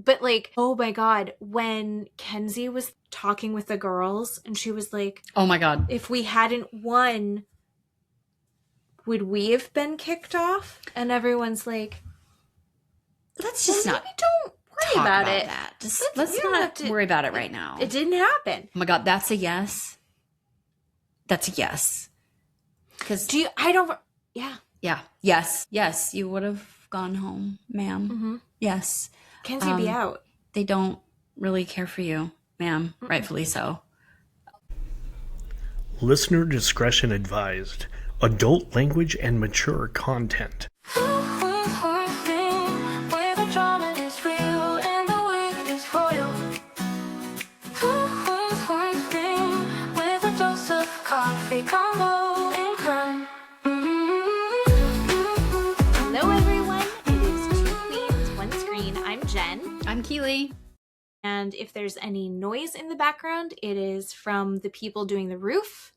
But like, oh my God, when Kenzie was talking with the girls and she was like, oh my God, if we hadn't won, would we have been kicked off? And everyone's like, let's just not don't worry about it. That. Let's not worry about it right now. It didn't happen. Oh my God, that's a yes. That's a yes. Because yes, you would have gone home, ma'am. Mm-hmm. Yes. Kenzie be out. They don't really care for you, ma'am. Mm-mm. Rightfully so. Listener discretion advised. Adult language and mature content. Hello everyone, it is Two Queens, One Screen. I'm Jen. I'm Keeley. And if there's any noise in the background, it is from the people doing the roof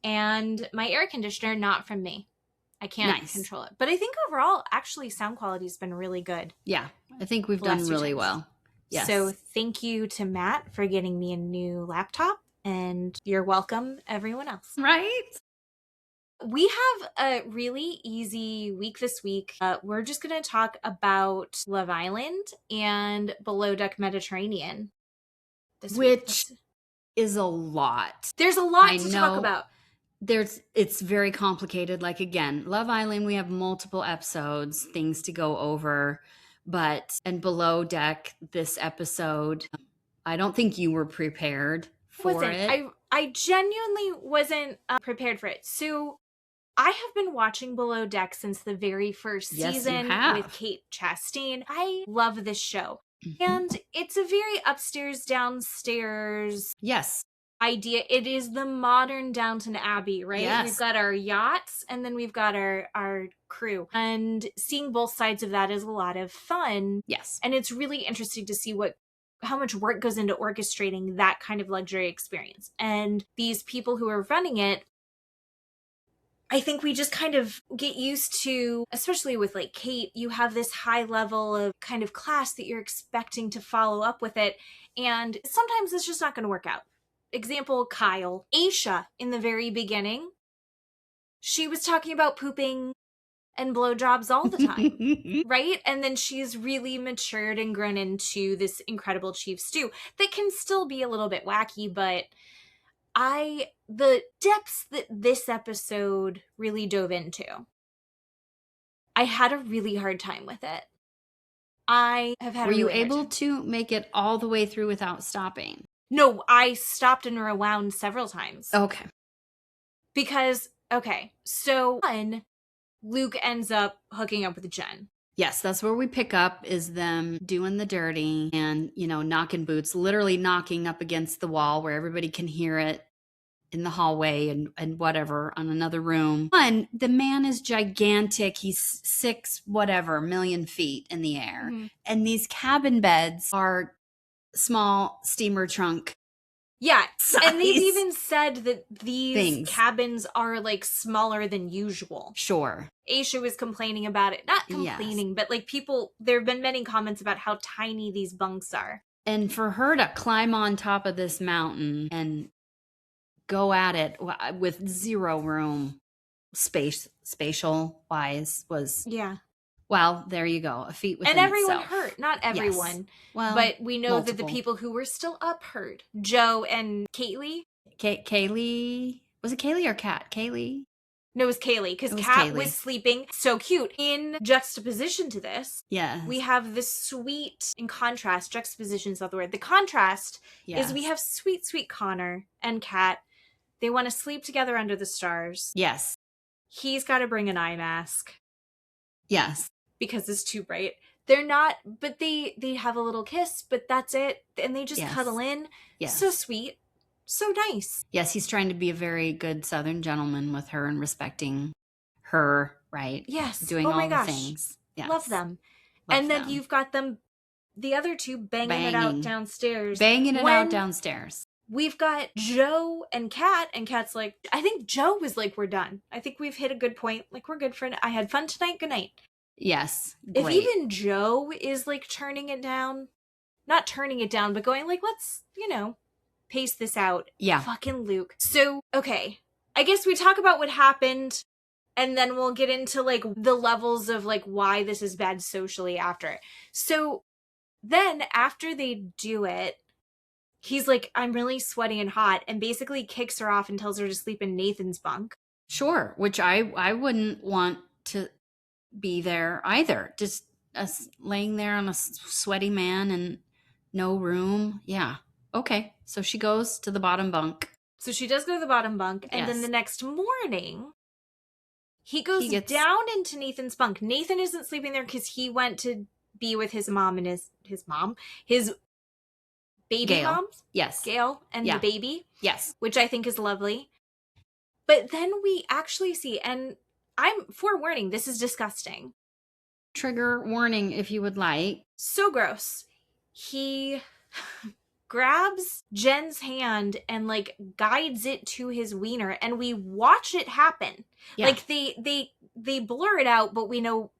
and my air conditioner, not from me. I can't control it. But I think overall, actually, sound quality has been really good. Yeah, I think we've done really well. Yes. So thank you to Matt for getting me a new laptop. And you're welcome, everyone else. Right? We have a really easy week this week. We're just going to talk about Love Island and Below Deck Mediterranean. Which is a lot. There's a lot to talk about. It's very complicated. Like, again, Love Island, we have multiple episodes, things to go over. And Below Deck, this episode, I don't think you were prepared for it. I genuinely wasn't prepared for it. So I have been watching Below Deck since the very first season with Kate Chastain. I love this show. Mm-hmm. And it's a very upstairs, downstairs idea. It is the modern Downton Abbey, right? Yes. We've got our yachts and then we've got our crew. And seeing both sides of that is a lot of fun. Yes. And it's really interesting to see how much work goes into orchestrating that kind of luxury experience. And these people who are running it, I think we just kind of get used to, especially with like Kate, you have this high level of kind of class that you're expecting to follow up with it. And sometimes it's just not going to work out. Example, Kyle. Aisha, in the very beginning, she was talking about pooping and blowjobs all the time, right? And then she's really matured and grown into this incredible chief stew that can still be a little bit wacky, but the depths that this episode really dove into, I had a really hard time with it. I have had. Were you able to make it all the way through without stopping? No, I stopped and rewound several times. Okay. Because, so one, Luke ends up hooking up with Jen. Yes, that's where we pick up, is them doing the dirty and, knocking boots, literally knocking up against the wall where everybody can hear it in the hallway and whatever on another room. One, the man is gigantic. He's 6 million feet in the air. Mm-hmm. And these cabin beds are small steamer trunk. Yeah, size. And they've even said that these cabins are like smaller than usual. Sure. Aisha was complaining about it. Not complaining, but like there have been many comments about how tiny these bunks are. And for her to climb on top of this mountain and go at it with zero room spatial wise was... Yeah. Well, there you go. A feat within itself. And everyone itself. hurt. Not everyone. Yes. Well, but we know that the people who were still up hurt. Joe and Kaylee. Kaylee. Was it Kaylee or Kat? Kaylee? No, it was Kaylee. Because Kat was sleeping. So cute. In juxtaposition to this, we have this sweet, in contrast, juxtaposition is not the word. The contrast is we have sweet, sweet Connor and Kat. They want to sleep together under the stars. Yes. He's got to bring an eye mask. Yes. Because it's too bright. They're not, but they have a little kiss, but that's it. And they just cuddle in. Yes. So sweet. So nice. Yes, he's trying to be a very good Southern gentleman with her and respecting her, right? Yes. Doing all the things. Yes. Love them. Then you've got them, the other two banging it out downstairs. We've got Joe and Kat, and Kat's like, I think Joe was like, we're done. I think we've hit a good point. Like, we're good for it. I had fun tonight. Good night. Yes. Great. If even Joe is like turning it down, not turning it down, but going like, let's, pace this out. Yeah. Fucking Luke. So, okay. I guess we talk about what happened, and then we'll get into, like, the levels of, like, why this is bad socially after. So then after they do it, he's like, I'm really sweaty and hot, and basically kicks her off and tells her to sleep in Nathan's bunk. Sure, which I wouldn't want to be there either. Just us laying there on a sweaty man and no room. Yeah. Okay. So she goes to the bottom bunk. So she does go to the bottom bunk, and then the next morning, he goes down into Nathan's bunk. Nathan isn't sleeping there because he went to be with his mom and his baby Gail. moms. Yes. Gail and the baby. Yes. Which I think is lovely. But then we actually see, and I'm forewarning, this is disgusting. Trigger warning if you would like. So gross. He grabs Jen's hand and, like, guides it to his wiener, and we watch it happen. Yeah. Like, they blur it out, but we know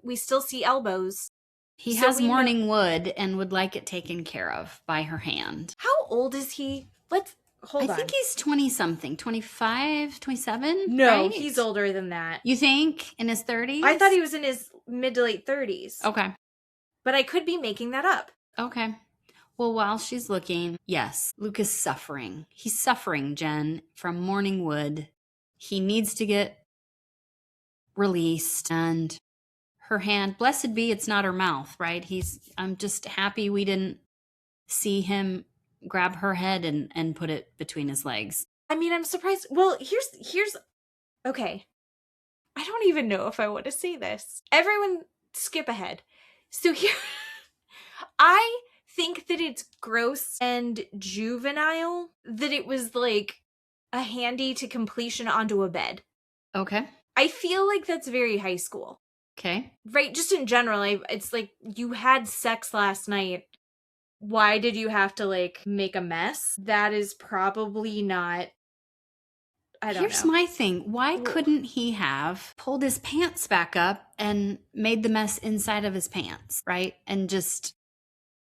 we still see elbows. He has morning wood and would like it taken care of by her hand. How old is he? Hold on. I think he's 20-something. 25, 27? No, right? He's older than that. You think? In his 30s? I thought he was in his mid to late 30s. Okay. But I could be making that up. Okay. Well, while she's looking, yes, Luke is suffering. He's suffering, Jen, from morning wood. He needs to get released, and her hand, blessed be it's not her mouth, right? I'm just happy we didn't see him grab her head and put it between his legs. I mean, I'm surprised. Well, here's okay. I don't even know if I want to say this. Everyone skip ahead. So here, I think that it's gross and juvenile that it was like a handy to completion onto a bed. Okay. I feel like that's very high school. Okay. Right, just in general, it's like, you had sex last night. Why did you have to, like, make a mess? That is probably not, I don't know. Here's my thing. Why couldn't he have pulled his pants back up and made the mess inside of his pants, right? And just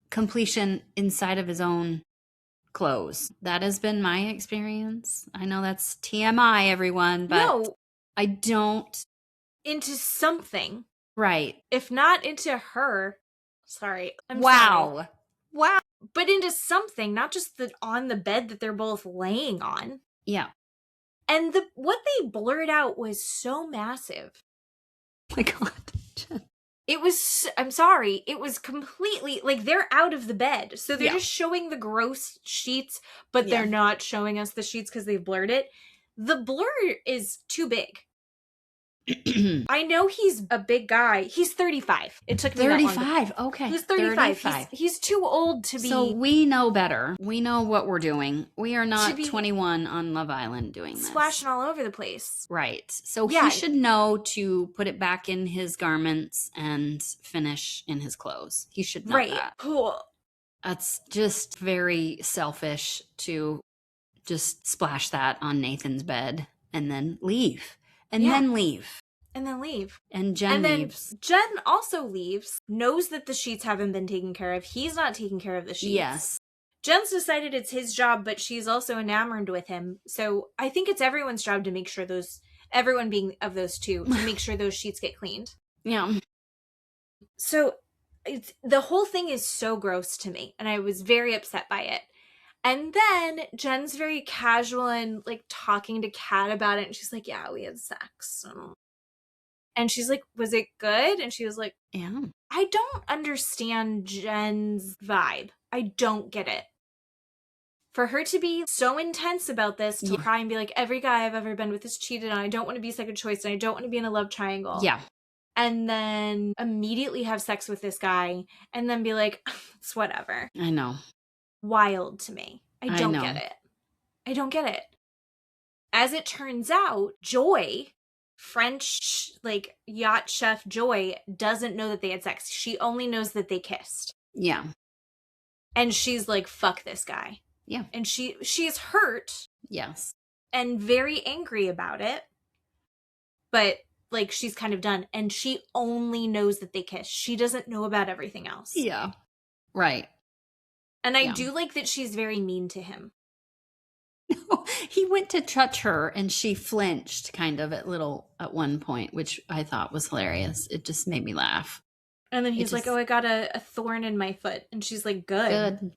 completion inside of his own clothes. That has been my experience. I know that's TMI, everyone, but no. I don't. Into something. Right. If not into her. Sorry. Wow. Sorry. Wow. But into something, not just on the bed that they're both laying on. Yeah. And what they blurred out was so massive. Oh my God. It was, I'm sorry, it was completely, like, they're out of the bed. So they're just showing the gross sheets, but they're not showing us the sheets because they've blurred it. The blur is too big. I know he's a big guy. He's 35. It took me 35. That long to... Okay. He's 35. He's too old to be... So we know better. We know what we're doing. We are not 21 on Love Island doing this. Splashing all over the place. Right. So he should know to put it back in his garments and finish in his clothes. He should know that. Cool. That's just very selfish to just splash that on Nathan's bed and then leave. And then leave. And then leave. And Jen leaves. Jen also leaves, knows that the sheets haven't been taken care of. He's not taking care of the sheets. Yes. Jen's decided it's his job, but she's also enamored with him. So I think it's everyone's job to make sure everyone being of those two, to make sure those sheets get cleaned. Yeah. So the whole thing is so gross to me, and I was very upset by it. And then Jen's very casual and, like, talking to Kat about it. And she's like, yeah, we had sex. And she's like, was it good? And she was like, yeah. I don't understand Jen's vibe. I don't get it. For her to be so intense about this, to cry and be like, every guy I've ever been with is cheated on. I don't want to be second choice. And I don't want to be in a love triangle. Yeah. And then immediately have sex with this guy. And then be like, it's whatever. I know. Wild to me. I don't get it. I don't get it. As it turns out, Joy, French, like, yacht chef Joy, doesn't know that they had sex. She only knows that they kissed. Yeah. And she's like, fuck this guy. Yeah. And she's hurt. Yes. And very angry about it. But, like, she's kind of done. And she only knows that they kissed. She doesn't know about everything else. Yeah. Right. And I do like that she's very mean to him. He went to touch her and she flinched kind of at one point, which I thought was hilarious. It just made me laugh. And then he's like, oh, I got a thorn in my foot. And she's like, good.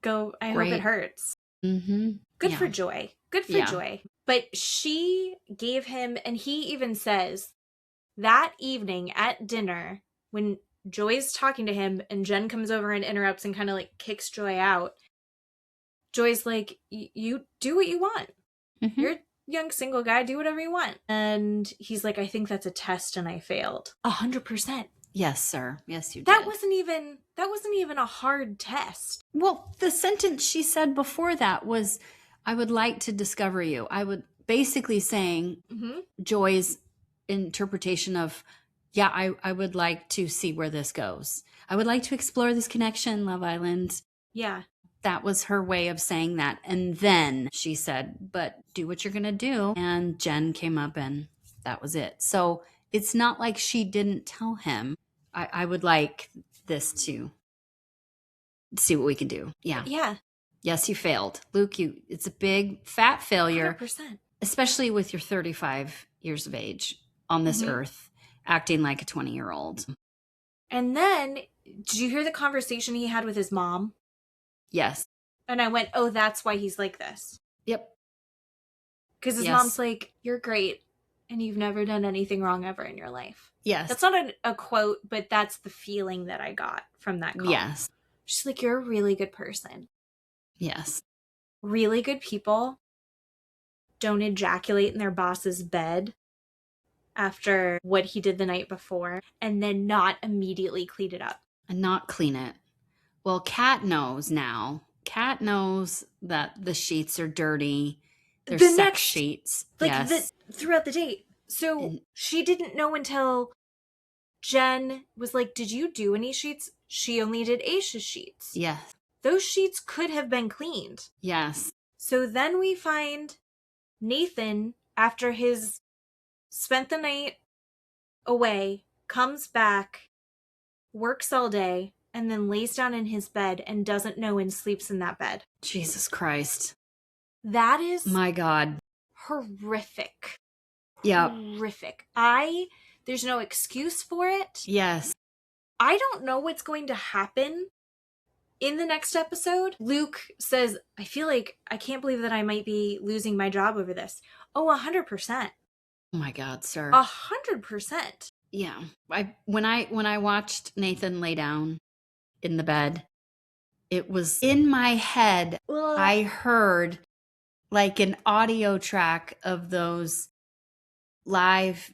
Go. I hope it hurts. Mm-hmm. Good for Joy. Good for Joy. But she gave him, and he even says that evening at dinner when Joy's talking to him and Jen comes over and interrupts and kind of like kicks Joy out. Joy's like, you do what you want. Mm-hmm. You're a young single guy. Do whatever you want. And he's like, I think that's a test and I failed. 100%. Yes, sir. Yes, you did. That wasn't even a hard test. Well, the sentence she said before that was, I would like to discover you. I would basically saying Joy's interpretation of, I would like to see where this goes. I would like to explore this connection, Love Island. Yeah. That was her way of saying that. And then she said, but do what you're going to do. And Jen came up and that was it. So it's not like she didn't tell him, I would like this to see what we can do. Yeah. Yeah. Yes, you failed. Luke, it's a big fat failure. 100%. Especially with your 35 years of age on this earth, acting like a 20-year-old. And then, did you hear the conversation he had with his mom? Yes. And I went, oh, that's why he's like this. Yep. Because his mom's like, you're great, and you've never done anything wrong ever in your life. Yes. That's not a quote, but that's the feeling that I got from that call. Yes. She's like, you're a really good person. Yes. Really good people don't ejaculate in their boss's bed after what he did the night before and then not immediately clean it up. And not clean it. Well, Kat knows now. Kat knows that the sheets are dirty. They're sex sheets. Like throughout the date. So she didn't know until Jen was like, did you do any sheets? She only did Aisha's sheets. Yes. Those sheets could have been cleaned. Yes. So then we find Nathan, after his spent the night away, comes back, works all day, and then lays down in his bed and doesn't know and sleeps in that bed. Jesus Christ. That is... my God. Horrific. Yeah. Horrific. There's no excuse for it. Yes. I don't know what's going to happen in the next episode. Luke says, I feel like I can't believe that I might be losing my job over this. Oh, 100%. Oh my God, sir. 100%. Yeah. When I watched Nathan lay down in the bed, it was in my head. Ugh. I heard like an audio track of those live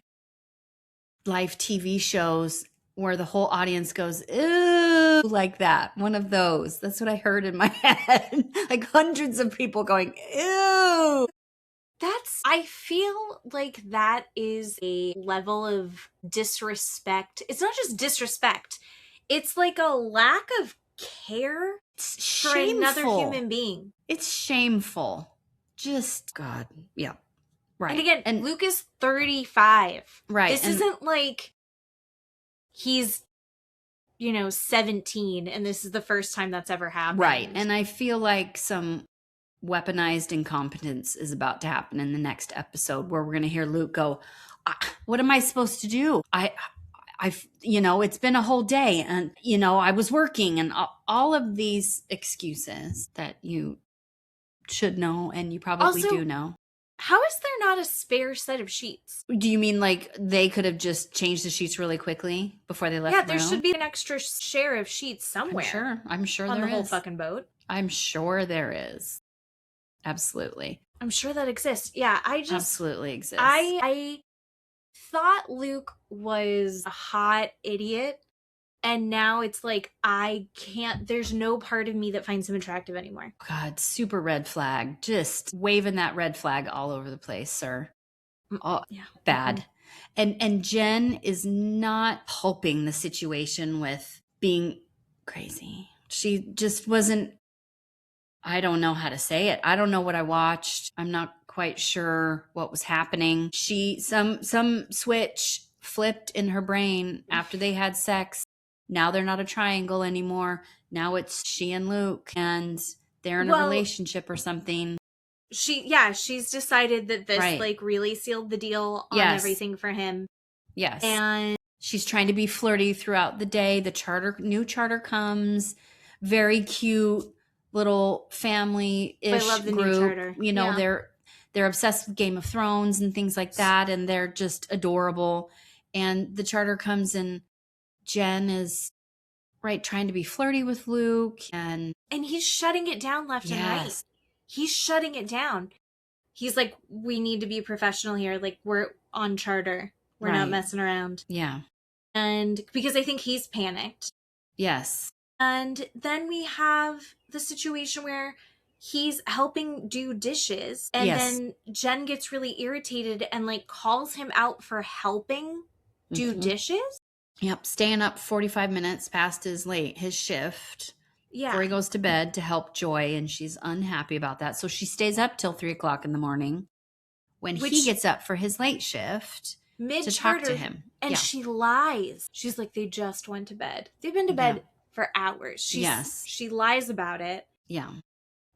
TV shows where the whole audience goes, ew, like that. One of those. That's what I heard in my head. Like hundreds of people going, ew. I feel like that is a level of disrespect. It's not just disrespect. It's like a lack of care for another human being. It's shameful. Just, God. Yeah. Right. And again, and Luke is 35. Right. This isn't like he's, 17 and this is the first time that's ever happened. Right. And I feel like some weaponized incompetence is about to happen in the next episode where we're going to hear Luke go, what am I supposed to do? It's been a whole day and, I was working and all of these excuses that you should know and you probably do know. How is there not a spare set of sheets? Do you mean like they could have just changed the sheets really quickly before they left the room? Yeah, there should be an extra share of sheets somewhere. I'm sure there is. On the whole fucking boat. I'm sure there is. Absolutely. I'm sure that exists. Yeah, absolutely exists. I thought Luke was a hot idiot, and now it's like there's no part of me that finds him attractive anymore. God, super red flag. Just waving that red flag all over the place, sir. Oh, yeah. Bad. Mm-hmm. And Jen is not helping the situation with being crazy. She just wasn't, I don't know how to say it. I don't know what I watched. I'm not quite sure what was happening. Some switch flipped in her brain after they had sex. Now they're not a triangle anymore. now it's she and Luke, and they're in a Well, relationship or something. She's decided that this Right. like really sealed the deal on Yes. everything for him. Yes. And she's trying to be flirty throughout the day. The new charter comes, very cute little family-ish I love the group. new charter. You know, Yeah. they're obsessed with Game of Thrones and things like that, and they're just adorable. And the charter comes, and Jen is trying to be flirty with Luke, and he's shutting it down left and right. yes, He's shutting it down. He's like, we need to be professional here. Like, we're on charter. We're not Right. messing around. yeah, And because I think he's panicked. yes, And then we have the situation where he's helping do dishes. And Yes. then Jen gets really irritated and like calls him out for helping do Mhm. dishes. Yep, staying up 45 minutes past his shift. Yeah. Before he goes to bed to help Joy, and she's unhappy about that. So she stays up till 3:00 in the morning when he gets up for his late shift to talk to him. And she lies. She's like, they just went to bed. They've been to bed for hours. She lies about it. Yeah.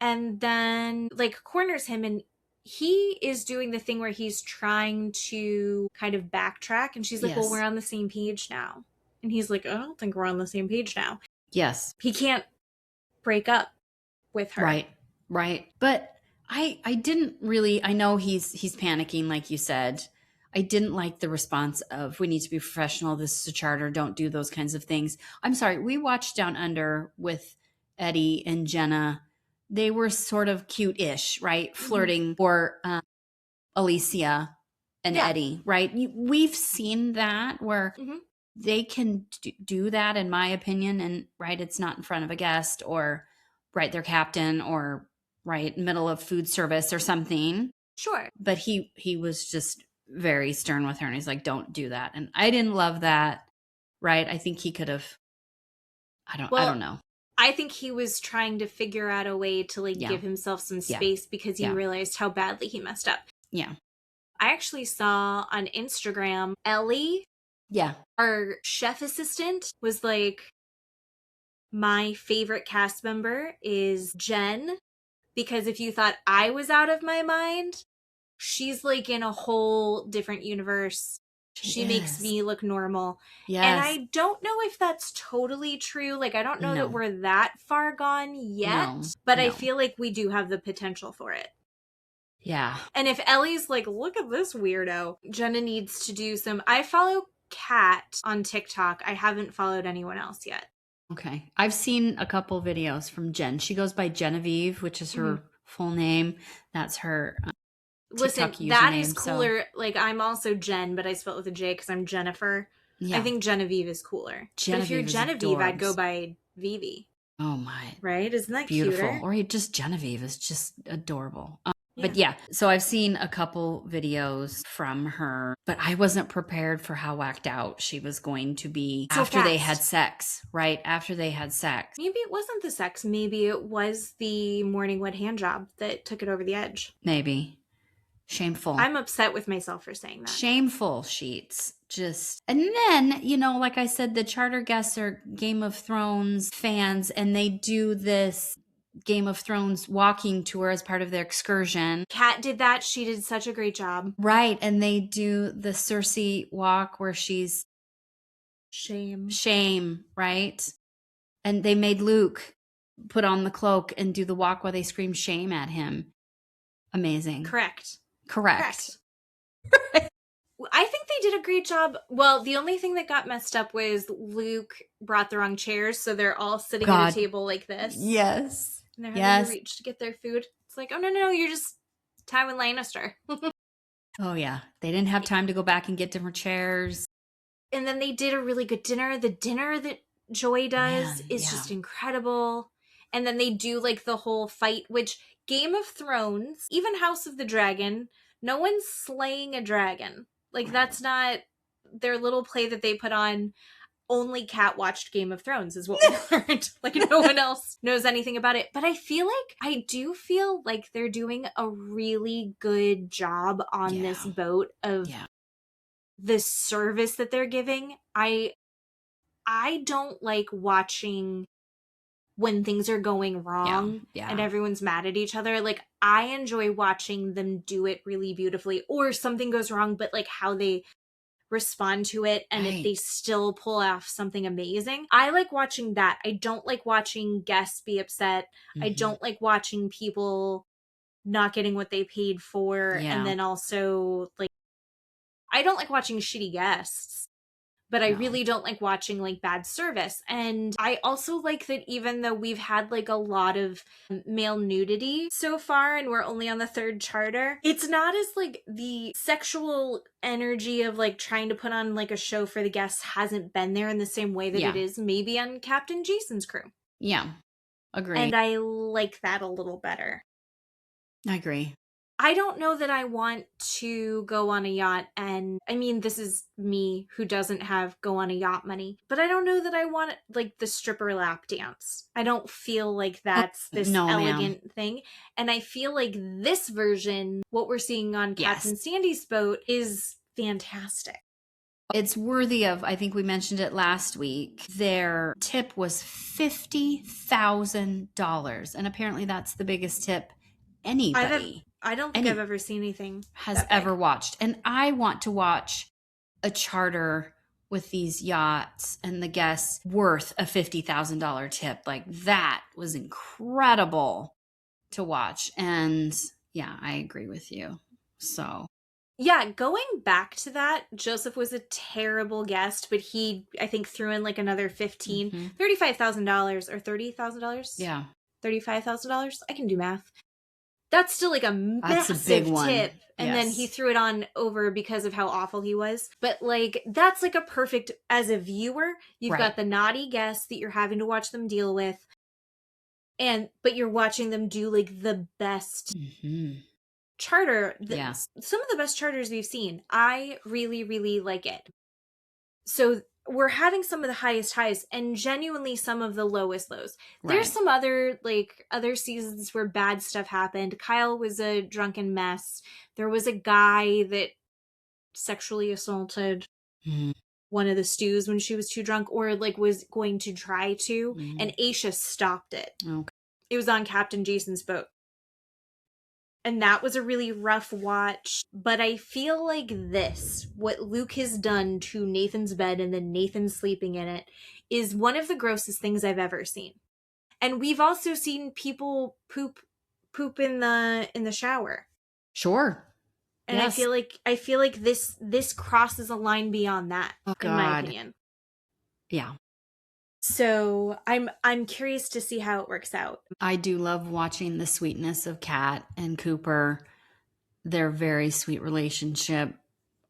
And then like corners him, and he is doing the thing where he's trying to kind of backtrack, and she's like, well, we're on the same page now. And he's like, I don't think we're on the same page now. Yes. He can't break up with her. Right. But I didn't really, I know he's panicking, like you said. I didn't like the response of, we need to be professional. This is a charter. Don't do those kinds of things. I'm sorry. We watched Down Under with Eddie and Jenna. They were sort of cute-ish, right? Flirting for Alicia and Eddie, right? We've seen that where they can do that, in my opinion, and it's not in front of a guest or their captain or middle of food service or something. Sure. But he was just very stern with her, and he's like, don't do that. And I didn't love that. I think he could have, I don't know. I think he was trying to figure out a way to like give himself some space because he realized how badly he messed up. Yeah. I actually saw on Instagram, Ellie, our chef assistant, was like, my favorite cast member is Jen, because if you thought I was out of my mind, she's like in a whole different universe. She makes me look normal. Yes. And I don't know if that's totally true. Like, I don't know that we're that far gone yet, but I feel like we do have the potential for it. Yeah. And if Ellie's like, look at this weirdo, Jenna needs to do some. I follow Kat on TikTok. I haven't followed anyone else yet. Okay. I've seen a couple videos from Jen. She goes by Genevieve, which is her full name. That's her TikTok Listen, that username, is cooler. So. Like, I'm also Jen, but I spell it with a J because I'm Jennifer. Yeah. I think Genevieve is cooler. Genevieve, but if you're Genevieve, I'd go by Vivi. Oh my. Right? Isn't that beautiful? Cuter? Or just Genevieve is just adorable. But so I've seen a couple videos from her, but I wasn't prepared for how whacked out she was going to be after they had sex, right? After they had sex. Maybe it wasn't the sex. Maybe it was the morning wet hand job that took it over the edge. Maybe. Shameful. I'm upset with myself for saying that. Shameful, Sheets. And then, like I said, the charter guests are Game of Thrones fans, and they do this Game of Thrones walking tour as part of their excursion. Kat did that. She did such a great job. Right. And they do the Cersei walk where she's shame, right? And they made Luke put on the cloak and do the walk while they scream shame at him. Amazing. Correct. I think they did a great job. Well, the only thing that got messed up was Luke brought the wrong chairs, so they're all sitting at a table like this. Yes. And they're having to reach to get their food. It's like, oh, no, you're just Tywin Lannister. Oh, yeah. They didn't have time to go back and get different chairs. And then they did a really good dinner. The dinner that Joy does is just incredible. And then they do like the whole fight, which Game of Thrones, even House of the Dragon, no one's slaying a dragon. Like, that's not their little play that they put on. Only Kat watched Game of Thrones is what we learned. Like, no one else knows anything about it. But I do feel like they're doing a really good job on this boat of the service that they're giving. I don't like watching when things are going wrong and everyone's mad at each other. Like, I enjoy watching them do it really beautifully, or something goes wrong, but like how they respond to it and if they still pull off something amazing. I like watching that. I don't like watching guests be upset. I don't like watching people not getting what they paid for. And then also, like, I don't like watching shitty guests, but I really don't like watching like bad service. And I also like that even though we've had like a lot of male nudity so far and we're only on the 3rd charter, it's not as like the sexual energy of like trying to put on like a show for the guests hasn't been there in the same way that it is maybe on Captain Jason's crew. Yeah. Agree. And I like that a little better. I agree. I don't know that I want to go on a yacht, and I mean, this is me who doesn't have go on a yacht money, but I don't know that I want like the stripper lap dance. I don't feel like that's this elegant thing. And I feel like this version, what we're seeing on Captain Sandy's boat, is fantastic. It's worthy of, I think we mentioned it last week, their tip was $50,000. And apparently that's the biggest tip anybody I don't think I've ever seen anything has ever watched. And I want to watch a charter with these yachts and the guests worth a $50,000 tip. Like, that was incredible to watch. And yeah, I agree with you. So yeah, going back to that, Joseph was a terrible guest, but he, I think, threw in like another $35,000 or $30,000. Yeah. $35,000. I can do math. That's still like a massive big tip. And then he threw it on over because of how awful he was. But like, that's like a perfect, as a viewer, you've got the naughty guests that you're having to watch them deal with. But you're watching them do like the best charter. Some of the best charters we've seen. I really, really like it. So we're having some of the highest highs and genuinely some of the lowest lows. There's some other seasons where bad stuff happened. Kyle was a drunken mess. There was a guy that sexually assaulted one of the stews when she was too drunk, or like was going to try to, and Aisha stopped it. Okay. It was on Captain Jason's boat. And that was a really rough watch. But I feel like what Luke has done to Nathan's bed and then Nathan sleeping in it, is one of the grossest things I've ever seen. And we've also seen people poop in the shower. Sure. And I feel like this crosses a line beyond that, in my opinion. Yeah. So I'm curious to see how it works out. I do love watching the sweetness of Kat and Cooper. Their very sweet relationship.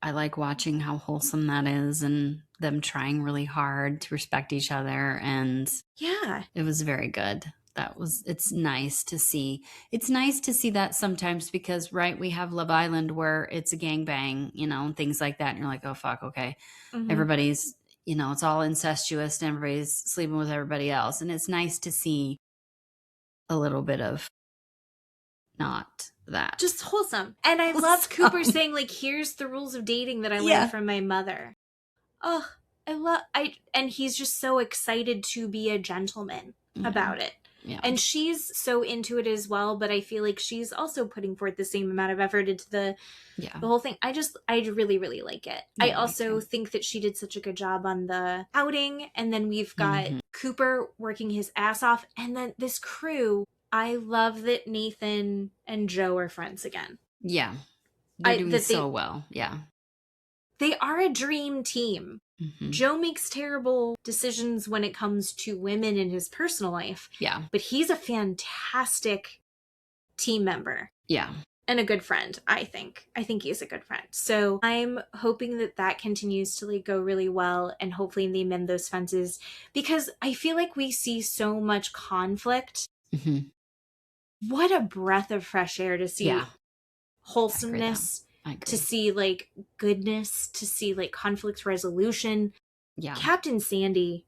I like watching how wholesome that is and them trying really hard to respect each other. And yeah, it was very good. It's nice to see. It's nice to see that sometimes because, we have Love Island where it's a gangbang, and things like that. And you're like, oh, fuck, okay. Everybody's, it's all incestuous and everybody's sleeping with everybody else. And it's nice to see a little bit of not that. Just wholesome. And I love Cooper saying, like, here's the rules of dating that I learned from my mother. Oh, and he's just so excited to be a gentleman about it. Yeah. And she's so into it as well, but I feel like she's also putting forth the same amount of effort into the whole thing. I really, really like it. Yeah, I also think that she did such a good job on the outing. And then we've got Cooper working his ass off. And then this crew, I love that Nathan and Joe are friends again. Yeah. They're doing so well. Yeah. They are a dream team. Joe makes terrible decisions when it comes to women in his personal life. Yeah. But he's a fantastic team member. Yeah. And a good friend, I think. I think he's a good friend. So I'm hoping that continues to go really well, and hopefully they mend those fences, because I feel like we see so much conflict. What a breath of fresh air to see wholesomeness. I agree. To see goodness, to see conflict resolution. Yeah. Captain Sandy,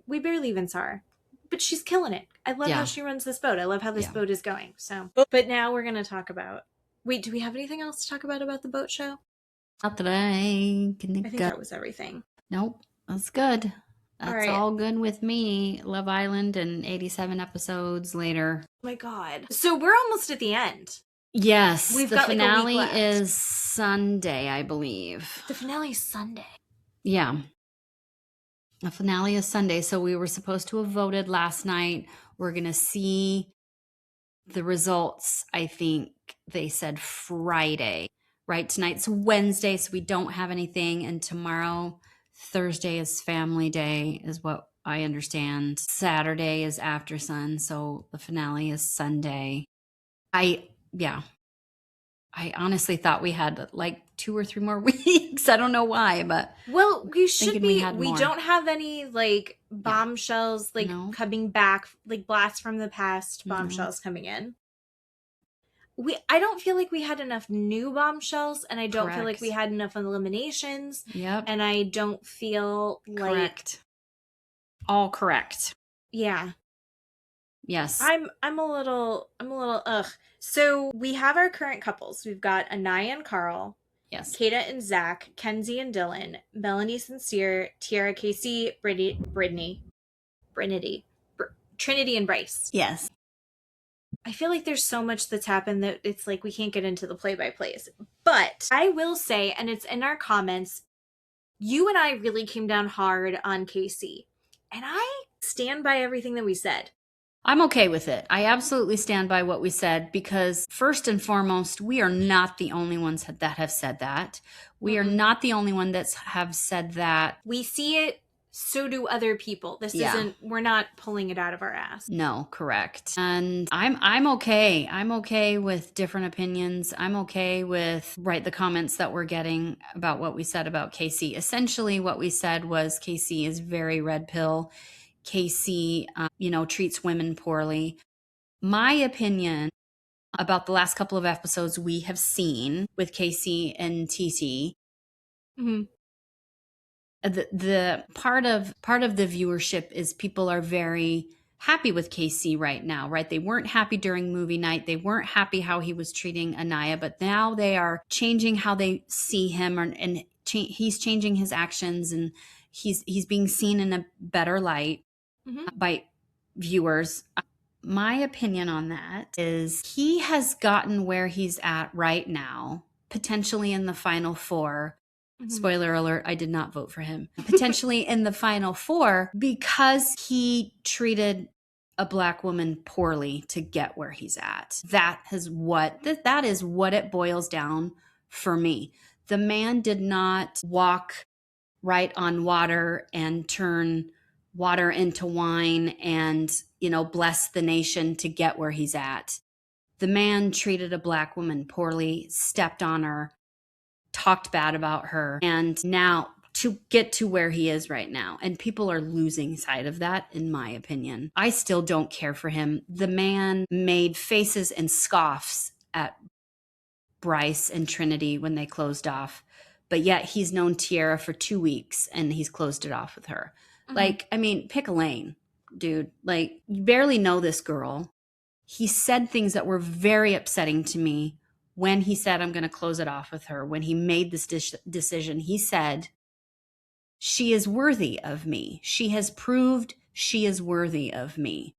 we barely even saw her, but she's killing it. I love how she runs this boat. I love how this boat is going. So, but now we're going to talk about, do we have anything else to talk about the boat show? Not that I can think I think that was everything. Nope. That's good. That's right. all good with me. Love Island and 87 episodes later. Oh my God. So we're almost at the end. Yes. We've the got, like, a week finale left. is Sunday, I believe. The finale is Sunday. Yeah. The finale is Sunday. So we were supposed to have voted last night. We're going to see the results. I think they said Friday, right? Tonight's Wednesday, so we don't have anything. And tomorrow, Thursday, is family day, is what I understand. Saturday is after sun. So the finale is Sunday. I honestly thought we had like 2 or 3 more weeks. I don't know why, but Well, we should we be. had We more. don't have any like bombshells like No. coming back, like blasts from the past bombshells coming in. I don't feel like we had enough new bombshells, and I don't feel like Correct. we had enough eliminations, Yep. and I don't feel like Correct. All correct. yeah. Yes. I'm a little ugh. So we have our current couples. We've got Anaya and Carl, Yes. Kayda and Zach, Kenzie and Dylan, Melanie Sincere, Tiara Casey, Trinity and Bryce. Yes. I feel like there's so much that's happened that it's like we can't get into the play-by-plays. But I will say, and it's in our comments, you and I really came down hard on Casey. And I stand by everything that we said. I'm okay with it. I absolutely stand by what we said because first and foremost, we are not the only ones that have said that. We are not the only one that have said that. We see it, so do other people. This isn't, we're not pulling it out of our ass. No, correct. And I'm okay. I'm okay with different opinions. I'm okay with the comments that we're getting about what we said about Casey. Essentially what we said was Casey is very red pill. Casey, treats women poorly. My opinion about the last couple of episodes we have seen with Casey and TT, the part of the viewership is people are very happy with Casey right now, right? They weren't happy during movie night. They weren't happy how he was treating Anaya, but now they are changing how they see him, and he's changing his actions, and he's being seen in a better light by viewers. My opinion on that is he has gotten where he's at right now, potentially in the final 4. Spoiler alert, I did not vote for him. Potentially in the final 4 because he treated a Black woman poorly to get where he's at. That is what it boils down for me. The man did not walk right on water and turn water into wine and, bless the nation to get where he's at. The man treated a Black woman poorly, stepped on her, talked bad about her, and now to get to where he is right now. And people are losing sight of that, in my opinion. I still don't care for him. The man made faces and scoffs at Bryce and Trinity when they closed off, but yet he's known Tiara for 2 weeks and he's closed it off with her. Pick a lane, dude. You barely know this girl. He said things that were very upsetting to me when he said, I'm going to close it off with her. When he made this decision, he said, she is worthy of me. She has proved she is worthy of me.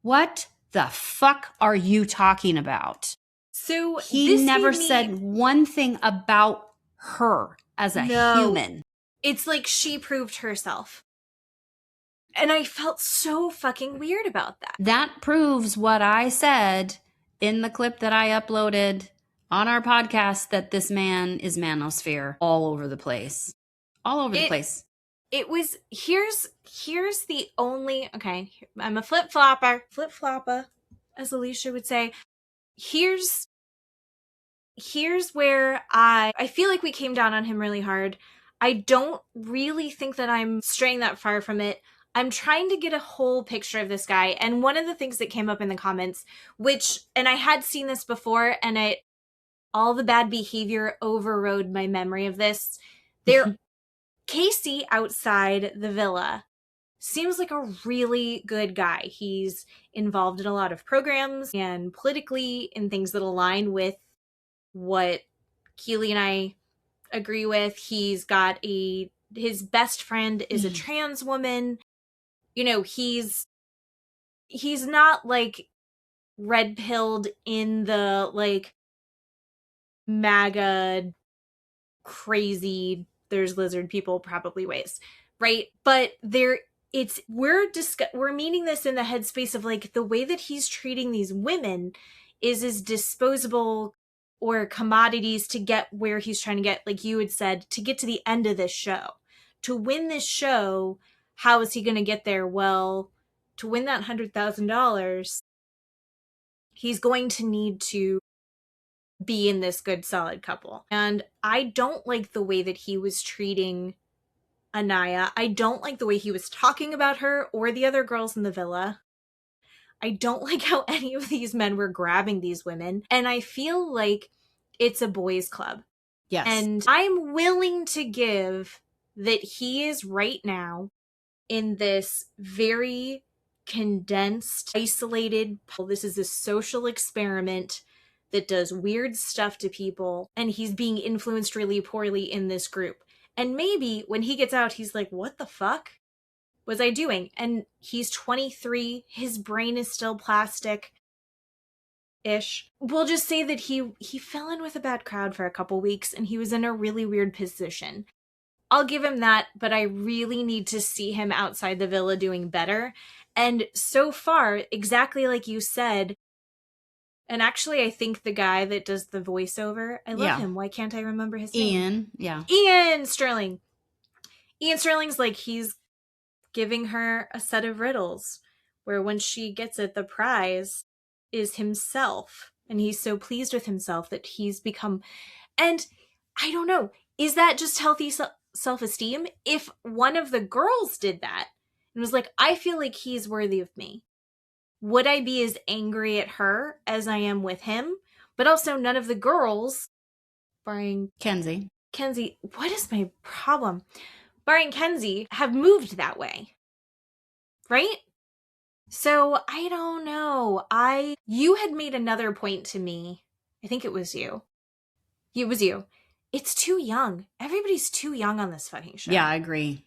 What the fuck are you talking about? So he never said one thing about her as a human. It's like she proved herself. And I felt so fucking weird about that. That proves what I said in the clip that I uploaded on our podcast, that this man is manosphere all over the place. All over the place. It was, here's the only, okay, I'm a flip-flopper, as Alicia would say. Here's where I feel like we came down on him really hard. I don't really think that I'm straying that far from it. I'm trying to get a whole picture of this guy. And one of the things that came up in the comments, and I had seen this before, and all the bad behavior overrode my memory of this. Casey outside the villa seems like a really good guy. He's involved in a lot of programs and politically in things that align with what Keeley and I agree with. He's got a his best friend is a trans woman. You know, he's not like red pilled in the like MAGA crazy there's lizard people probably ways, right? But we're meaning this in the headspace of like the way that he's treating these women is as disposable or commodities to get where he's trying to get, like you had said, to get to the end of this show. To win this show, how is he going to get there? Well, to win that $100,000, he's going to need to be in this good solid couple. And I don't like the way that he was treating Anaya. I don't like the way he was talking about her or the other girls in the villa. I don't like how any of these men were grabbing these women. And I feel like it's a boys' club. Yes. And I'm willing to give that he is right now in this very condensed, isolated, this is a social experiment that does weird stuff to people, and he's being influenced really poorly in this group. And maybe when he gets out, he's like, what the fuck was I doing? And he's 23, his brain is still plastic-ish. We'll just say that he fell in with a bad crowd for a couple weeks, and he was in a really weird position. I'll give him that, but I really need to see him outside the villa doing better. And so far, exactly like you said, and actually I think the guy that does the voiceover, I love him. Why can't I remember his name? Ian Sterling. Ian Sterling's like, he's giving her a set of riddles where when she gets it, the prize is himself. And he's so pleased with himself that he's become, and I don't know, is that just healthy self-esteem? If one of the girls did that and was like, I feel like he's worthy of me, would I be as angry at her as I am with him? But also none of the girls, barring Kenzie, what is my problem? Barring Kenzie, have moved that way. Right? So I don't know. You had made another point to me. I think it was you. It was you. It's too young. Everybody's too young on this fucking show. Yeah, I agree.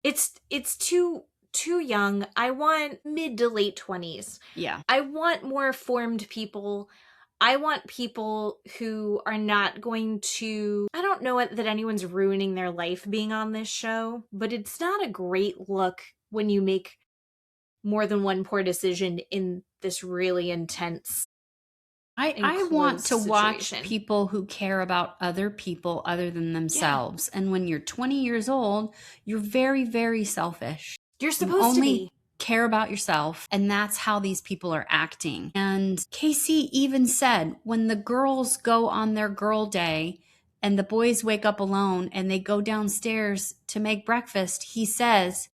It's too young. I want mid to late 20s. Yeah. I want more formed people. I want people who are not going to, I don't know that anyone's ruining their life being on this show, but it's not a great look when you make more than one poor decision in this really intense, I want to situation. watch people who care about other people other than themselves. Yeah. And when you're 20 years old, you're very, very selfish. You're supposed to be. Care about yourself, and that's how these people are acting. And Casey even said when the girls go on their girl day and the boys wake up alone and they go downstairs to make breakfast, he says,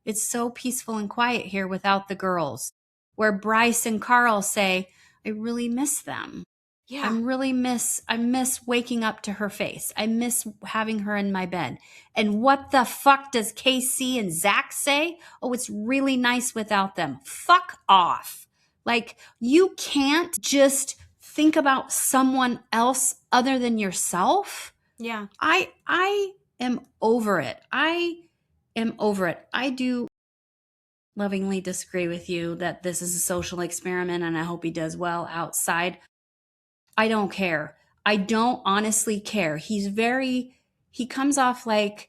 it's so peaceful and quiet here without the girls. Where Bryce and Carl say, I really miss them. Yeah. I miss waking up to her face. I miss having her in my bed. And what the fuck does KC and Zach say? Oh, it's really nice without them. Fuck off. Like, you can't just think about someone else other than yourself. Yeah. I am over it. I do lovingly disagree with you that this is a social experiment, and I hope he does well outside. I don't care. I don't honestly care. He comes off like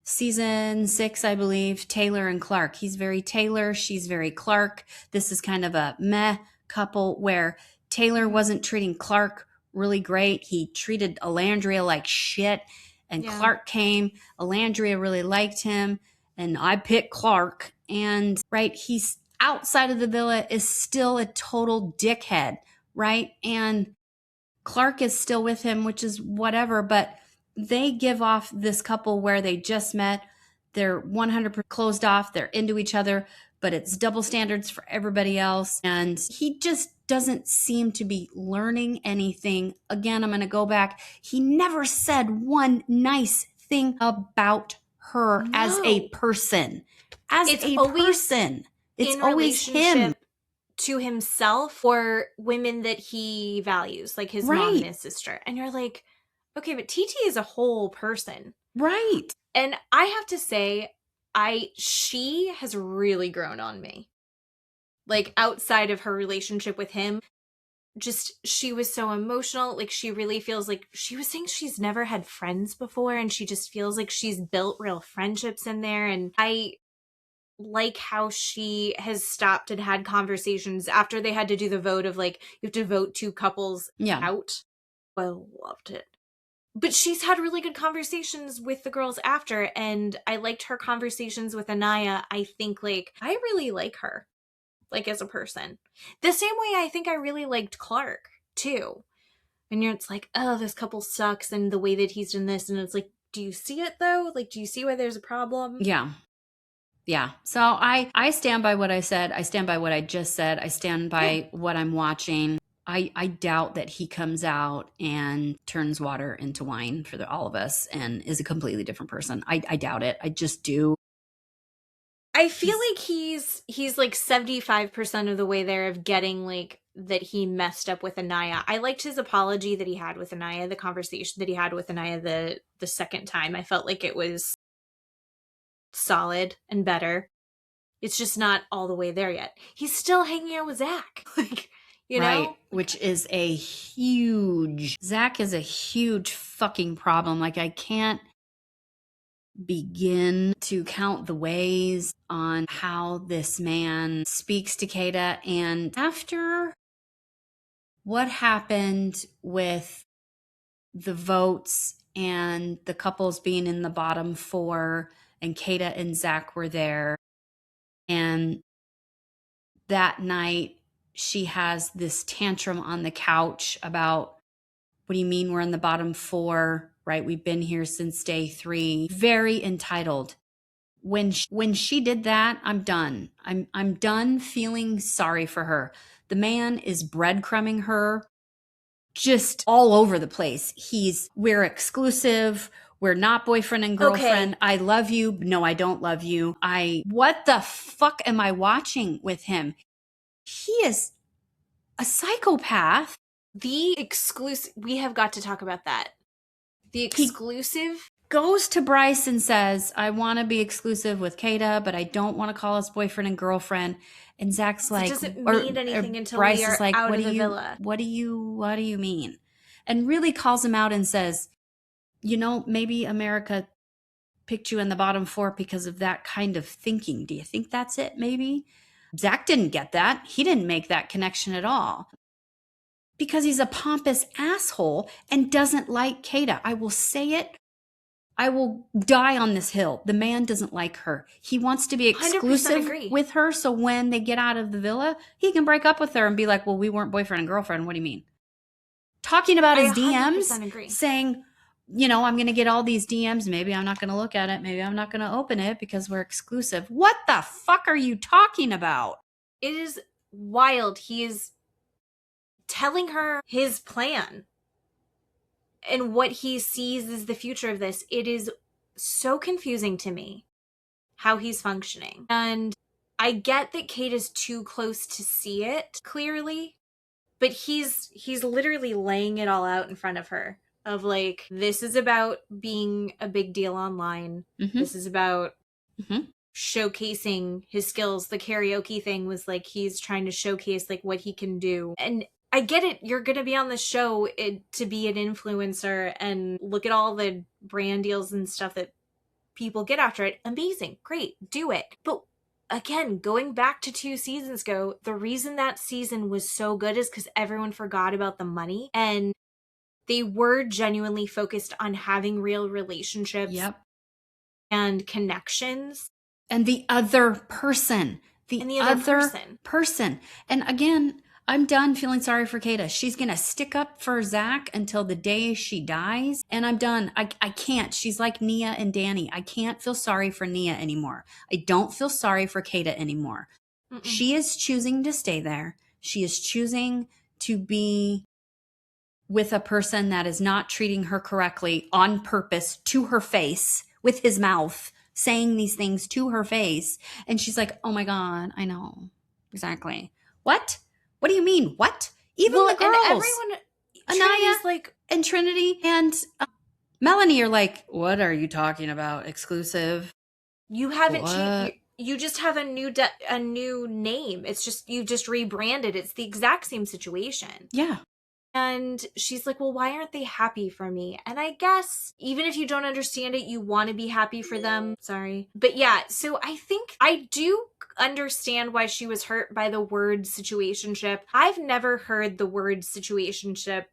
season 6, I believe, Taylor and Clark. He's very Taylor. She's very Clark. This is kind of a meh couple where Taylor wasn't treating Clark really great. He treated Alandria like shit. And Clark came. Alandria really liked him. And I picked Clark. And he's outside of the villa is still a total dickhead. Right? And Clark is still with him, which is whatever, but they give off this couple where they just met. They're 100% closed off. They're into each other, but it's double standards for everybody else. And he just doesn't seem to be learning anything. Again, I'm going to go back. He never said one nice thing about her as a person. It's always him. To himself or women that he values, like his mom and his sister. And you're like, Okay, but TT is a whole person. Right. And I have to say, she has really grown on me. Like, outside of her relationship with him, just, she was so emotional. Like, she really feels like, she was saying she's never had friends before, and she just feels like she's built real friendships in there. And I like how she has stopped and had conversations after they had to do the vote of, like, you have to vote 2 couples out. I loved it. But she's had really good conversations with the girls after, and I liked her conversations with Anaya. I think, like, I really like her, like, as a person. The same way I think I really liked Clark, too. And it's like, oh, this couple sucks, and the way that he's done this, and it's like, do you see it, though? Like, do you see why there's a problem? Yeah. Yeah. So I stand by what I said. I stand by what I just said. I stand by what I'm watching. I doubt that he comes out and turns water into wine for all of us and is a completely different person. I doubt it. I just do. I feel like he's like 75% of the way there of getting, like, that he messed up with Anaya. I liked his apology that he had with Anaya, the conversation that he had with Anaya the second time. I felt like it was solid and better. It's just not all the way there yet. He's still hanging out with Zach. Like, you know? Right, which is Zach is a huge fucking problem. Like, I can't begin to count the ways on how this man speaks to Kayda. And after what happened with the votes and the couples being in the bottom 4 and Kayda and Zach were there, and that night she has this tantrum on the couch about, what do you mean we're in the bottom 4, right? We've been here since day 3. Very entitled. When she did that, I'm done. I'm done feeling sorry for her. The man is breadcrumbing her just all over the place. We're exclusive. We're not boyfriend and girlfriend. Okay. I love you. No, I don't love you. What the fuck am I watching with him? He is a psychopath. The exclusive, we have got to talk about that. The exclusive he goes to Bryce and says, I want to be exclusive with Kayda, but I don't want to call us boyfriend and girlfriend. And Zach's like, it doesn't mean anything until Bryce we are is like, out of the villa. What do you mean? And really calls him out and says, maybe America picked you in the bottom 4 because of that kind of thinking. Do you think that's it? Maybe Zach didn't get that. He didn't make that connection at all because he's a pompous asshole and doesn't like Kayda. I will say it. I will die on this hill. The man doesn't like her. He wants to be exclusive with her. So when they get out of the villa, he can break up with her and be like, well, we weren't boyfriend and girlfriend. What do you mean? Talking about his DMs, saying, I'm going to get all these DMs. Maybe I'm not going to look at it. Maybe I'm not going to open it because we're exclusive. What the fuck are you talking about? It is wild. He is telling her his plan and what he sees as the future of this. It is so confusing to me how he's functioning. And I get that Kate is too close to see it clearly, but he's literally laying it all out in front of her of like, this is about being a big deal online. Mm-hmm. This is about showcasing his skills. The karaoke thing was like, he's trying to showcase like what he can do. And I get it. You're going to be on the show to be an influencer and look at all the brand deals and stuff that people get after it. Amazing. Great. Do it. But again, going back to 2 seasons ago, the reason that season was so good is because everyone forgot about the money and they were genuinely focused on having real relationships and connections. And the other person. The other person. And again, I'm done feeling sorry for Kayda. She's going to stick up for Zach until the day she dies. And I'm done. I can't. She's like Nia and Danny. I can't feel sorry for Nia anymore. I don't feel sorry for Kayda anymore. Mm-mm. She is choosing to stay there. She is choosing to be with a person that is not treating her correctly on purpose to her face with his mouth, saying these things to her face. And she's like, oh my God, I know. Exactly. What? What do you mean? What? Even the girls. And everyone, Anaya, like, And Trinity and Melanie are like, what are you talking about? Exclusive? You haven't What? changed. You just have a new name. It's just you just rebranded. It's the exact same situation. Yeah. And she's like, well, why aren't they happy for me? And I guess even if you don't understand it, you want to be happy for them. Sorry. But yeah, so I think I do understand why she was hurt by the word situationship. I've never heard the word situationship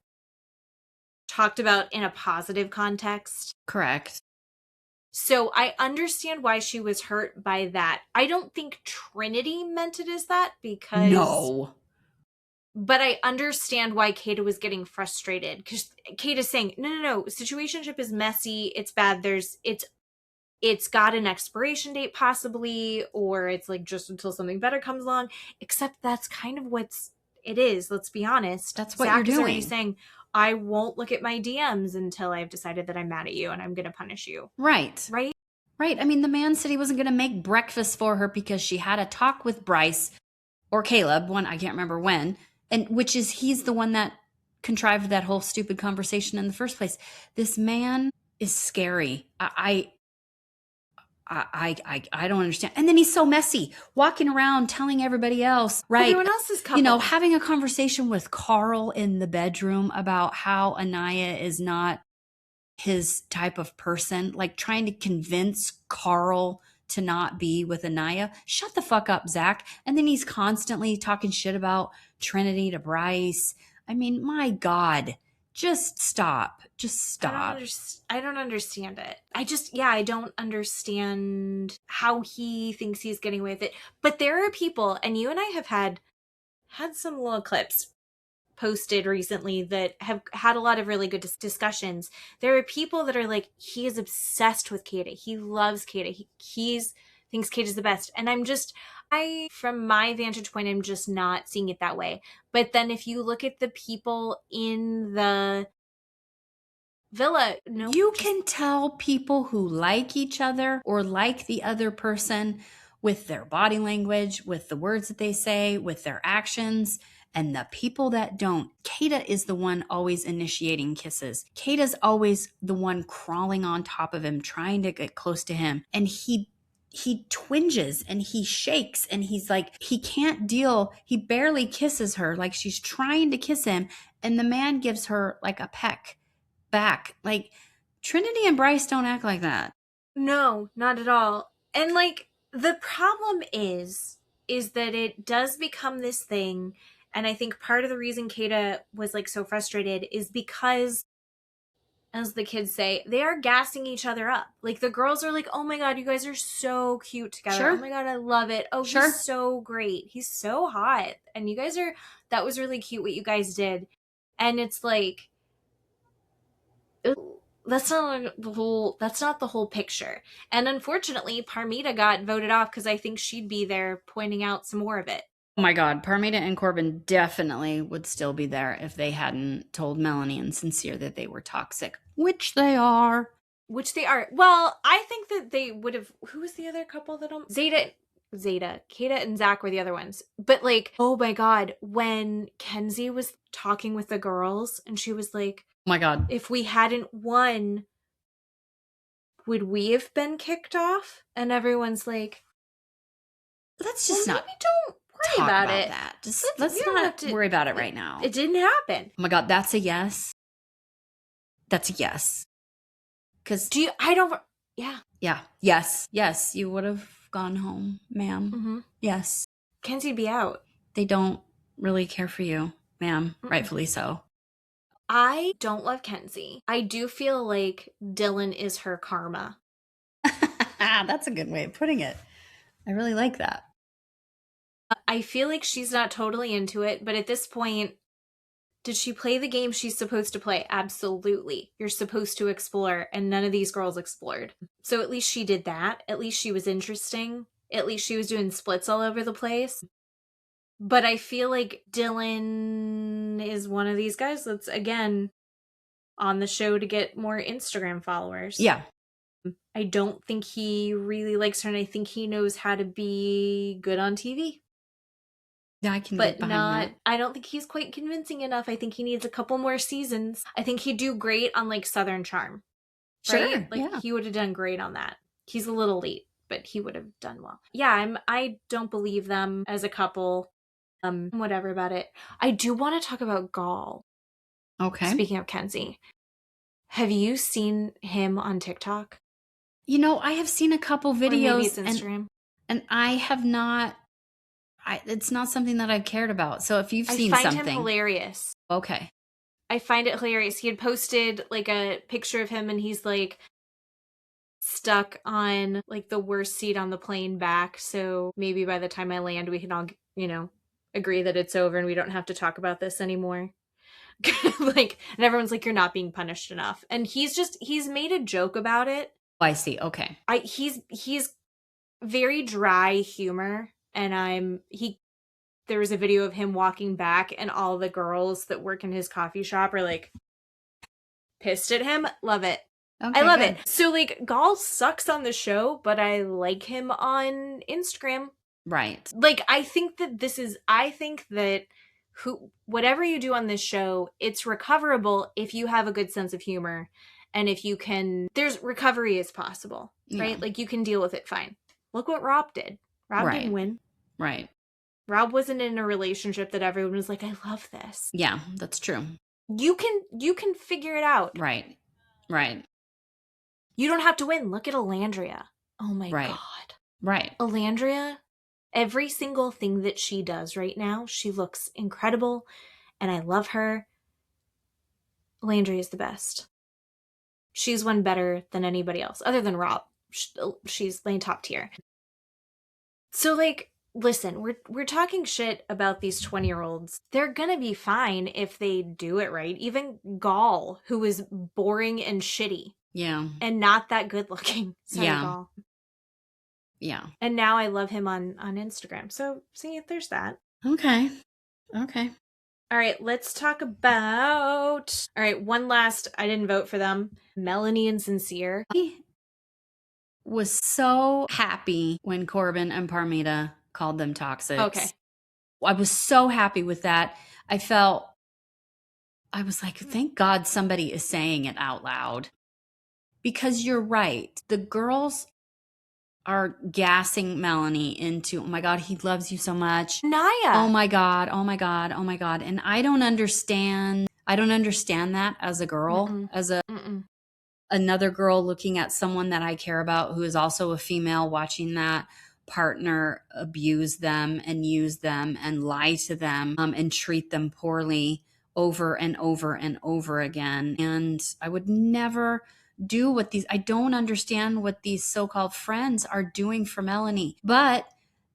talked about in a positive context. Correct. So I understand why she was hurt by that. I don't think Trinity meant it as that because... No. But I understand why Kayda was getting frustrated because Kayda's saying, no, situationship is messy. It's bad. It's got an expiration date possibly, or it's like just until something better comes along. Except that's kind of it is. Let's be honest. That's what Zach you're doing. Is already saying, I won't look at my DMs until I've decided that I'm mad at you and I'm going to punish you. Right. Right? Right. I mean, the man said he wasn't going to make breakfast for her because she had a talk with Bryce or Caleb, I can't remember when, and he's the one that contrived that whole stupid conversation in the first place. This man is scary. I don't understand. And then he's so messy, walking around telling everybody else, right? Everyone else's couple. Having a conversation with Carl in the bedroom about how Anaya is not his type of person, like trying to convince Carl to not be with Anaya. Shut the fuck up, Zach. And then he's constantly talking shit about Trinity to Bryce. I mean, my God, just stop. Just stop. I don't understand it. I don't understand how he thinks he's getting away with it. But there are people, and you and I have had some little clips posted recently that have had a lot of really good discussions. There are people that are like, he is obsessed with Kayda. He loves Kayda. He thinks Kayda's the best. And from my vantage point, I'm just not seeing it that way. But then if you look at the people in the villa, you can tell people who like each other or like the other person with their body language, with the words that they say, with their actions. And the people that don't, Kayda is the one always initiating kisses. Kayda's always the one crawling on top of him, trying to get close to him. And he twinges and he shakes and he's like, he can't deal. He barely kisses her, like she's trying to kiss him. And the man gives her like a peck back. Like, Trinity and Bryce don't act like that. No, not at all. And like, the problem is that it does become this thing. And I think part of the reason Kayda was like so frustrated is because, as the kids say, they are gassing each other up. Like, the girls are like, oh my God, you guys are so cute together. Sure. Oh my God, I love it. Oh, sure. He's so great. He's so hot. And you guys that was really cute what you guys did. And it's like, that's not the whole picture. And unfortunately, Parmida got voted off because I think she'd be there pointing out some more of it. Oh my God, Parmida and Corbin definitely would still be there if they hadn't told Melanie and Sincere that they were toxic, which they are. Well, I think that they would have. Who was the other couple that Zeta, Kayda and Zach were the other ones. But like, oh my God, when Kenzie was talking with the girls and she was like, oh my God, if we hadn't won, would we have been kicked off? And everyone's like, let's just not don't worry about it. That. Let's not worry about it right now. It didn't happen. Oh my God, that's a yes. That's a yes. Because yeah. Yes, you would have gone home, ma'am. Mm-hmm. Yes. Kenzie'd be out. They don't really care for you, ma'am. Mm-mm. Rightfully so. I don't love Kenzie. I do feel like Dylan is her karma. That's a good way of putting it. I really like that. I feel like she's not totally into it, but at this point, did she play the game she's supposed to play? Absolutely. You're supposed to explore, and none of these girls explored. So at least she did that. At least she was interesting. At least she was doing splits all over the place. But I feel like Dylan is one of these guys that's, again, on the show to get more Instagram followers. Yeah. I don't think he really likes her, and I think he knows how to be good on TV. Yeah, I can but get behind not, that. I don't think he's quite convincing enough. I think he needs a couple more seasons. I think he'd do great on like Southern Charm, Sure, right? Like yeah. he would have done great on that. He's a little late, but he would have done well. Yeah, I don't believe them as a couple. Whatever about it. I do want to talk about Gall. Okay. Speaking of Kenzie, have you seen him on TikTok? You know, I have seen a couple videos, Or maybe it's Instagram. and I have not. It's not something that I've cared about. So if you've seen I find something, him hilarious. okay. I find it hilarious. He had posted like a picture of him, and he's like stuck on like the worst seat on the plane back. So maybe by the time I land, we can all, agree that it's over and we don't have to talk about this anymore. Like, and everyone's like, you're not being punished enough. And he's made a joke about it. I see. Okay. He's very dry humor, and there was a video of him walking back, and all the girls that work in his coffee shop are like pissed at him. Love it. Okay, I love good. it. So like Gall sucks on the show, but I like him on Instagram. Right. Like I think that whatever you do on this show, it's recoverable if you have a good sense of humor, and if you can, there's recovery is possible, right? Yeah. Like you can deal with it fine. Look what Rob did. Rob Right. didn't win. Right. Rob wasn't in a relationship that everyone was like, I love this. Yeah, that's true. You can figure it out. Right. Right. You don't have to win. Look at Alandria. Oh my Right. God. Right. Alandria, every single thing that she does right now, she looks incredible, and I love her. Alandria is the best. She's won better than anybody else, other than Rob. She's laying top tier. So, like, listen, we're talking shit about these 20-year-olds. They're gonna be fine if they do it right. Even Gall, who is boring and shitty. Yeah. And not that good looking. Sorry, Yeah. Gall. Yeah. And now I love him on Instagram. So, see, there's that. Okay. Okay. All right, let's talk about... All right, one last, I didn't vote for them. Melanie and Sincere. I was so happy when Corbin and Parmida called them toxics. Okay. I was so happy with that. I was like, thank God somebody is saying it out loud. Because you're right. The girls are gassing Melanie into, oh my God, he loves you so much. Naya. Oh my God, oh my God, oh my God. And I don't understand that as a girl, as another girl looking at someone that I care about who is also a female, watching that partner abuse them and use them and lie to them and treat them poorly over and over and over again. And I would never do I don't understand what these so-called friends are doing for Melanie. But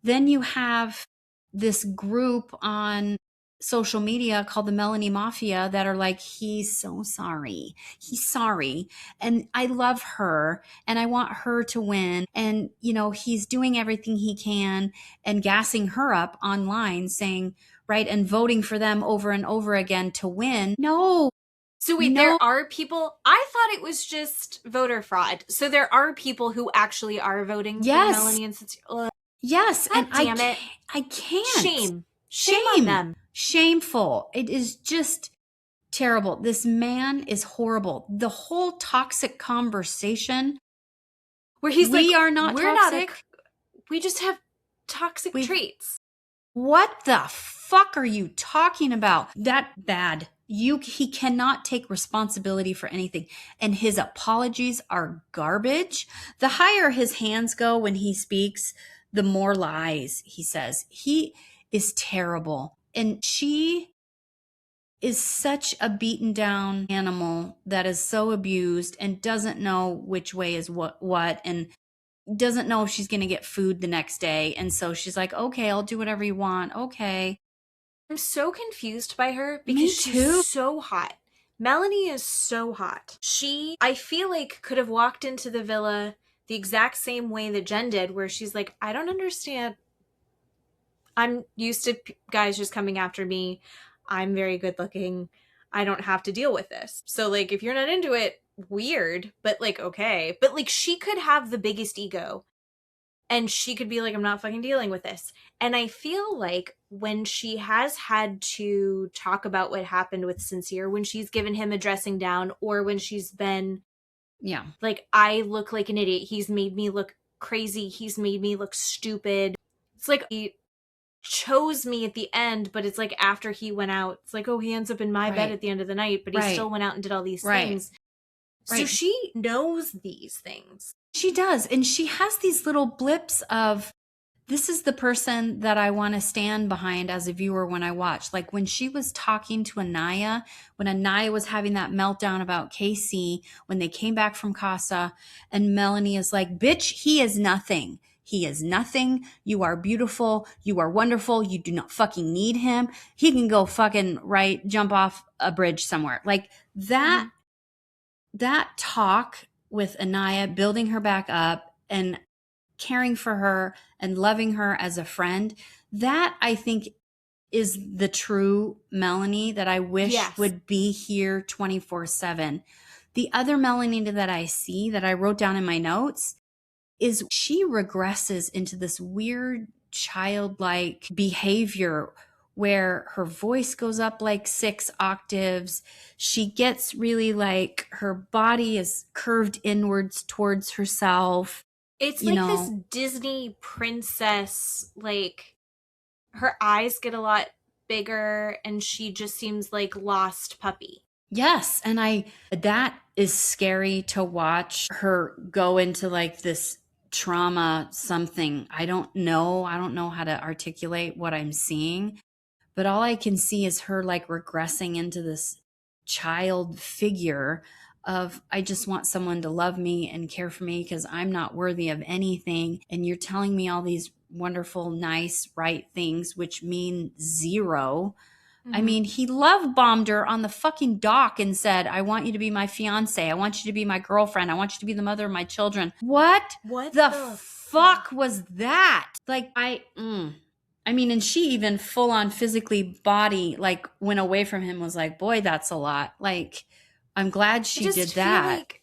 then you have this group on social media called the Melanie Mafia that are like, he's so sorry. He's sorry. And I love her and I want her to win. And, he's doing everything he can and gassing her up online saying, right, and voting for them over and over again to win. No. So wait, there are people, I thought it was just voter fraud. So there are people who actually are voting for Melanie and Sincere. Yes. God and damn it. I can't. Shame on them. Shameful. It is just terrible. This man is horrible. The whole toxic conversation where he's we like, are not we're toxic. We just have toxic traits. What the fuck are you talking about? That bad. He cannot take responsibility for anything. And his apologies are garbage. The higher his hands go when he speaks, the more lies he says. He is terrible. And she is such a beaten down animal that is so abused and doesn't know which way is what and doesn't know if she's going to get food the next day. And so she's like, okay, I'll do whatever you want. Okay. I'm so confused by her because she's so hot. Melanie is so hot. She, I feel like, could have walked into the villa the exact same way that Jen did, where she's like, I don't understand. I'm used to guys just coming after me. I'm very good looking. I don't have to deal with this. So, like, if you're not into it, weird, but, like, okay. But, like, she could have the biggest ego. And she could be like, I'm not fucking dealing with this. And I feel like when she has had to talk about what happened with Sincere, when she's given him a dressing down, or when she's been like, I look like an idiot. He's made me look crazy. He's made me look stupid. It's like he chose me at the end, but it's like after he went out, it's like, oh, he ends up in my bed at the end of the night, but he still went out and did all these things. So she knows these things. She does. And she has these little blips of, this is the person that I want to stand behind as a viewer when I watch. Like when she was talking to Anaya, when Anaya was having that meltdown about Casey, when they came back from Casa, and Melanie is like, bitch, he is nothing. He is nothing. You are beautiful. You are wonderful. You do not fucking need him. He can go fucking jump off a bridge somewhere. Like that, that talk with Anaya, building her back up and caring for her and loving her as a friend, that I think is the true Melanie that I wish would be here 24/7. The other Melanie that I see, that I wrote down in my notes, is she regresses into this weird childlike behavior where her voice goes up like 6 octaves. She gets really like, her body is curved inwards towards herself. It's like this Disney princess, like her eyes get a lot bigger and she just seems like lost puppy. Yes. And that is scary to watch her go into like this trauma something. I don't know how to articulate what I'm seeing, but all I can see is her like regressing into this child figure of, I just want someone to love me and care for me because I'm not worthy of anything. And you're telling me all these wonderful, nice, right things, which mean zero. I mean, he love bombed her on the fucking dock and said, I want you to be my fiance. I want you to be my girlfriend. I want you to be the mother of my children. What the fuck was that? Like, I mean, and she even full on physically like went away from him, was like, boy, that's a lot. Like, I'm glad she did that.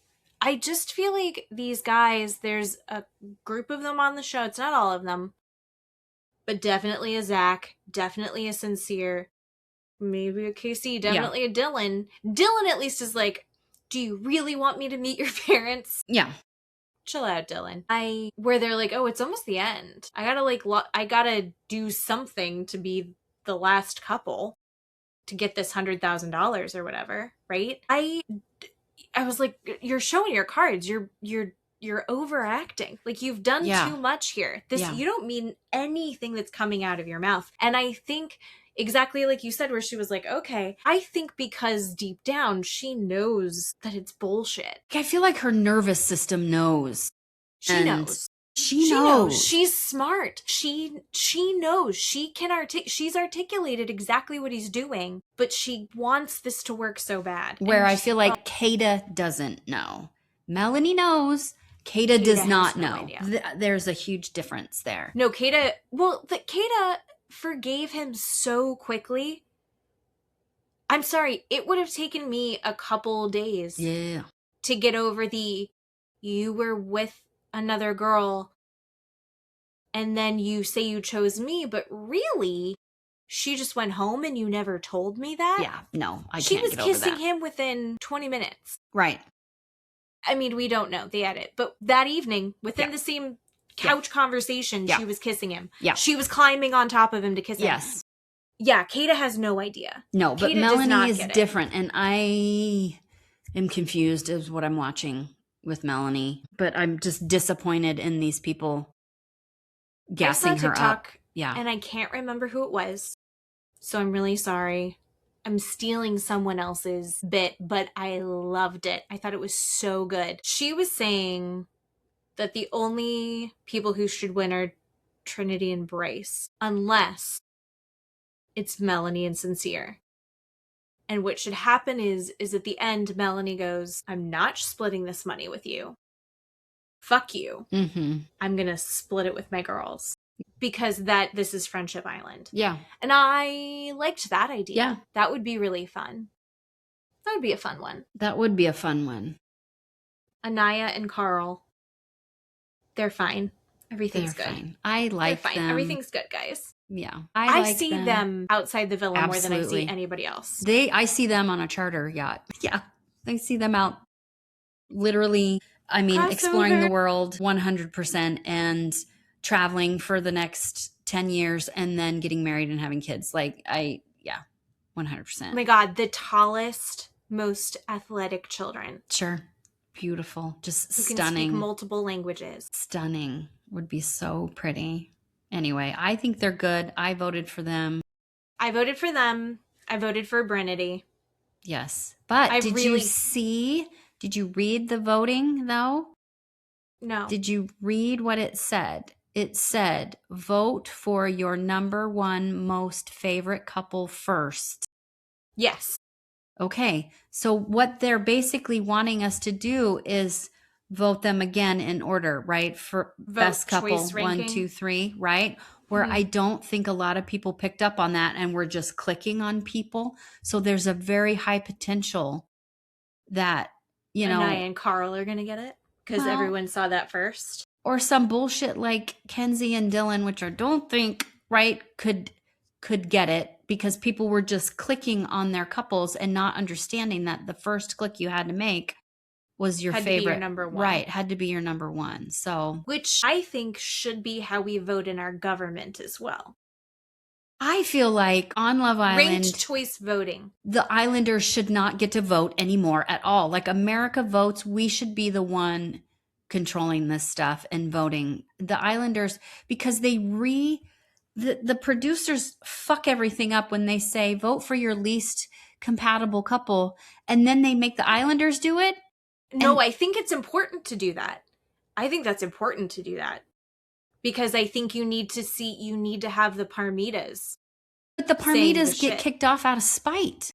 I just feel like these guys, there's a group of them on the show. It's not all of them, but definitely a Zach, definitely a Sincere, maybe a Casey, definitely a Dylan. Dylan at least is like, do you really want me to meet your parents? Yeah. Chill out, Dylan. Where they're like, oh, it's almost the end. I gotta do something to be the last couple to get this $100,000 or whatever, right? I was like, you're showing your cards. You're overacting. Like, you've done too much here. You don't mean anything that's coming out of your mouth. And I think exactly like you said, where she was like, okay, I think because deep down she knows that it's bullshit. I feel like her nervous system knows. She knows. She knows. She's smart. She knows. She's articulated exactly what he's doing, but she wants this to work so bad. Where I feel like Kayda doesn't know. Melanie knows. Kayda does not know. There's a huge difference there. No, Kayda forgave him so quickly. I'm sorry, it would have taken me a couple days to get over you were with another girl and then you say you chose me, but really she just went home and you never told me that? Yeah, no, I can't She was get over kissing that. him within 20 minutes. Right. I mean, we don't know the edit, but that evening, within the same couch conversation, she was kissing him. Yeah. She was climbing on top of him to kiss him. Yes. Yeah, Kayda has no idea. No, but Melanie is different, and I am confused as what I'm watching with Melanie, but I'm just disappointed in these people gassing her up. Yeah. And I can't remember who it was, so I'm really sorry. I'm stealing someone else's bit, but I loved it. I thought it was so good. She was saying that the only people who should win are Trinity and Bryce, unless it's Melanie and Sincere. And what should happen is at the end, Melanie goes, I'm not splitting this money with you. Fuck you. Mm-hmm. I'm going to split it with my girls. Because this is Friendship Island. Yeah. And I liked that idea. Yeah. That would be really fun. That would be a fun one. That would be a fun one. Anaya and Carl, they're fine. Everything's They're good. fine. I like They're fine. them. Everything's good, guys. Yeah. I like see them outside the villa more than I see anybody else. I see them on a charter yacht. Yeah. I see them out literally, exploring the world 100% and traveling for the next 10 years and then getting married and having kids. 100%. Oh my God, the tallest, most athletic children. Sure. Beautiful. Just who stunning. Can speak multiple languages. Stunning. Would be so pretty. Anyway, I think they're good. I voted for them. I voted for them. I voted for Brenity. Yes. But did you read the voting though? No. Did you read what it said? It said, vote for your number one most favorite couple first. Yes. Okay. So what they're basically wanting us to do is vote them again in order, right? For best couple, 1, 2, 3, right? Where I don't think a lot of people picked up on that and we're just clicking on people. So there's a very high potential that, Anaya and Carl are going to get it because everyone saw that first. Or some bullshit like Kenzie and Dylan, which I don't think, right, could get it because people were just clicking on their couples and not understanding that the first click you had to make was your favorite. Had to be your number one. Right, had to be your number one. So, which I think should be how we vote in our government as well. I feel like on Love Island, ranked choice voting, the Islanders should not get to vote anymore at all. Like America votes, we should be the one controlling this stuff and voting. The Islanders, because the producers fuck everything up when they say vote for your least compatible couple, and then they make the Islanders do it. No, I think it's important to do that. I think that's important to do that. Because I think you need to have the Parmidas. But the Parmidas get kicked off out of spite.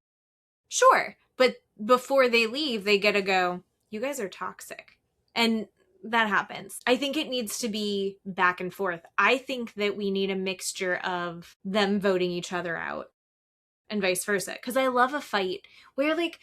Sure. But before they leave, they get to go, you guys are toxic. And that happens. I think it needs to be back and forth. I think that we need a mixture of them voting each other out and vice versa. Because I love a fight where, like,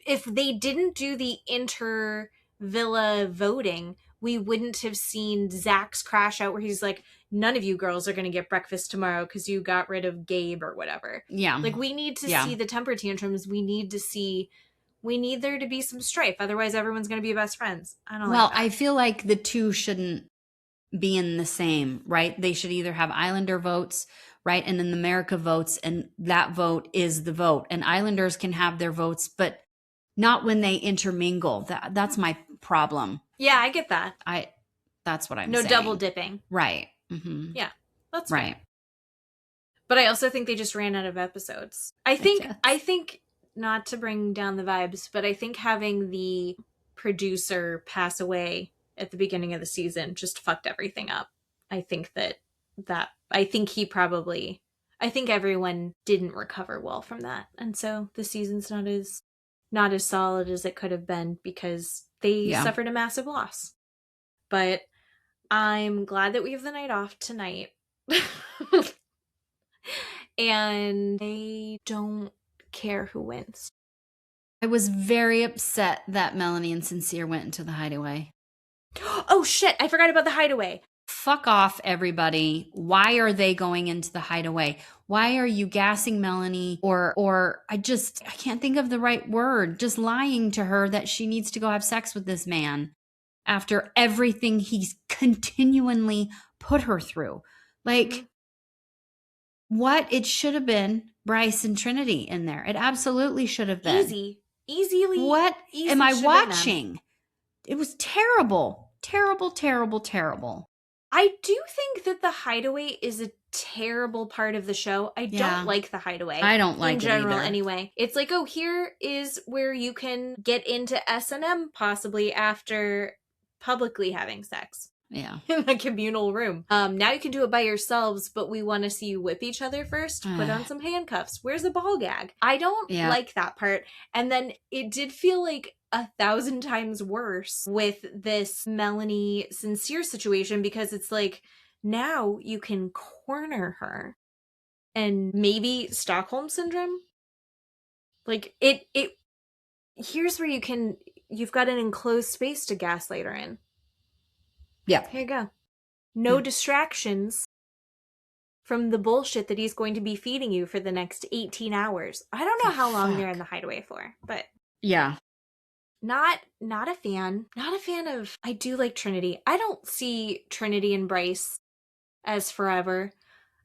if they didn't do the inter-villa voting, we wouldn't have seen Zach's crash out where he's like, none of you girls are going to get breakfast tomorrow because you got rid of Gabe or whatever. Yeah. Like, we need to see the temper tantrums. We need there to be some strife. Otherwise, everyone's going to be best friends. I feel like the two shouldn't be in the same, right? They should either have Islander votes, right? And then the America votes, and that vote is the vote. And Islanders can have their votes, but not when they intermingle. That's my problem. Yeah, I get that. That's what I'm saying. No double dipping. Right. Mm-hmm. Yeah, that's right. Fair. But I also think they just ran out of episodes. I think not to bring down the vibes, but I think having the producer pass away at the beginning of the season just fucked everything up. I think I think everyone didn't recover well from that. And so the season's not as solid as it could have been because they suffered a massive loss. But I'm glad that we have the night off tonight. And they don't care who wins. I was very upset that Melanie and Sincere went into the Hideaway. Oh shit, I forgot about the Hideaway. Fuck off, everybody. Why are they going into the Hideaway? Why are you gassing Melanie or I can't think of the right word, just lying to her that she needs to go have sex with this man after everything he's continually put her through. Like, what? It should have been Bryce and Trinity in there. It absolutely should have been. Easily. What am I watching? It was terrible. Terrible, terrible, terrible. I do think that the Hideaway is a terrible part of the show. I don't like the Hideaway. I don't like it in general either. Anyway. It's like, oh, here is where you can get into S&M possibly after publicly having sex. Yeah. In a communal room. Now you can do it by yourselves, but we want to see you whip each other first. Put on some handcuffs. Where's the ball gag? I don't like that part. And then it did feel like 1,000 times worse with this Melanie Sincere situation because it's like, now you can corner her and maybe Stockholm syndrome. Like it here's where you've got an enclosed space to gaslight her in. Yeah. Here you go. No distractions from the bullshit that he's going to be feeding you for the next 18 hours. I don't know how long they're in the Hideaway for, but yeah. not a fan. Not a fan of, I do like Trinity. I don't see Trinity and Bryce as forever.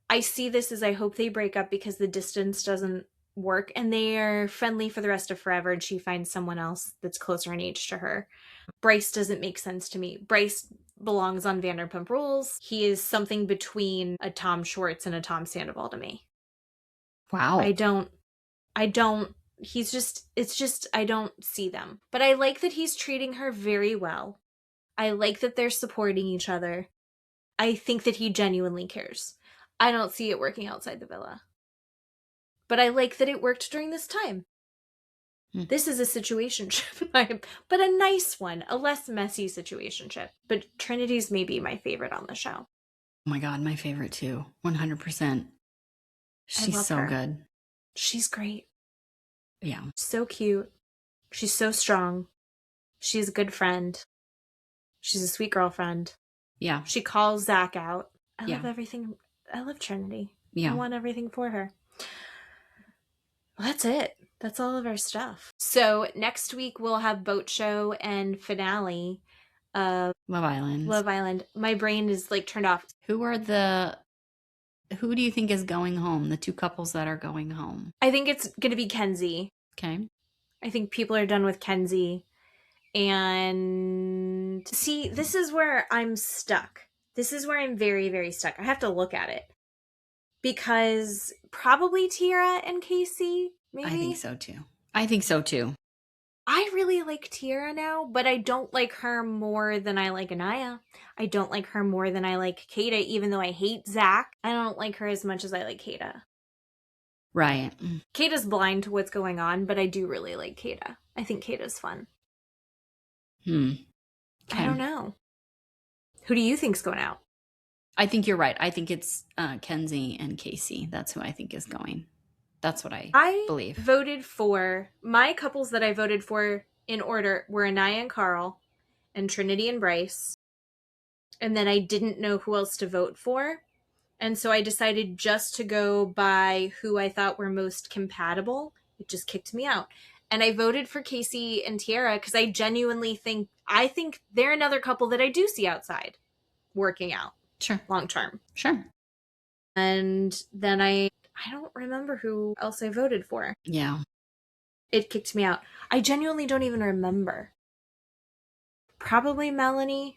I see this as I hope they break up because the distance doesn't work and they are friendly for the rest of forever and she finds someone else that's closer in age to her. Bryce doesn't make sense to me. Bryce belongs on Vanderpump Rules. He is something between a Tom Schwartz and a Tom Sandoval to me. Wow. I don't, I don't see them. But I like that he's treating her very well. I like that they're supporting each other. I think that he genuinely cares. I don't see it working outside the villa. But I like that it worked during this time. This is a situationship, but a nice one, a less messy situationship. But Trinity's maybe my favorite on the show. Oh my God, my favorite too. 100%. She's so good. She's great. Yeah. So cute. She's so strong. She's a good friend. She's a sweet girlfriend. Yeah. She calls Zach out. I love everything. I love Trinity. Yeah. I want everything for her. Well, that's it. That's all of our stuff. So next week we'll have boat show and finale of Love Island. Love Island. My brain is like turned off. Who do you think is going home? The two couples that are going home. I think it's going to be Kenzie. Okay. I think people are done with Kenzie. And see, this is where I'm stuck. This is where I'm very, very stuck. I have to look at it. Because probably Tiara and Casey, maybe? I think so too. I really like Tiara now, but I don't like her more than I like Anaya. I don't like her more than I like Kayda, even though I hate Zach. I don't like her as much as I like Kayda. Right. Kayda's blind to what's going on, but I do really like Kayda. I think Kayda's fun. Okay. I don't know. Who do you think's going out? I think you're right. I think it's Kenzie and Casey. That's who I think is going. That's what I believe. Voted for, my couples that I voted for in order were Anaya and Carl and Trinity and Bryce. And then I didn't know who else to vote for. And so I decided just to go by who I thought were most compatible. It just kicked me out. And I voted for Casey and Tiara because I genuinely think they're another couple that I do see outside working out. Sure. Long term. Sure. And then I don't remember who else I voted for. Yeah. It kicked me out. I genuinely don't even remember. Probably Melanie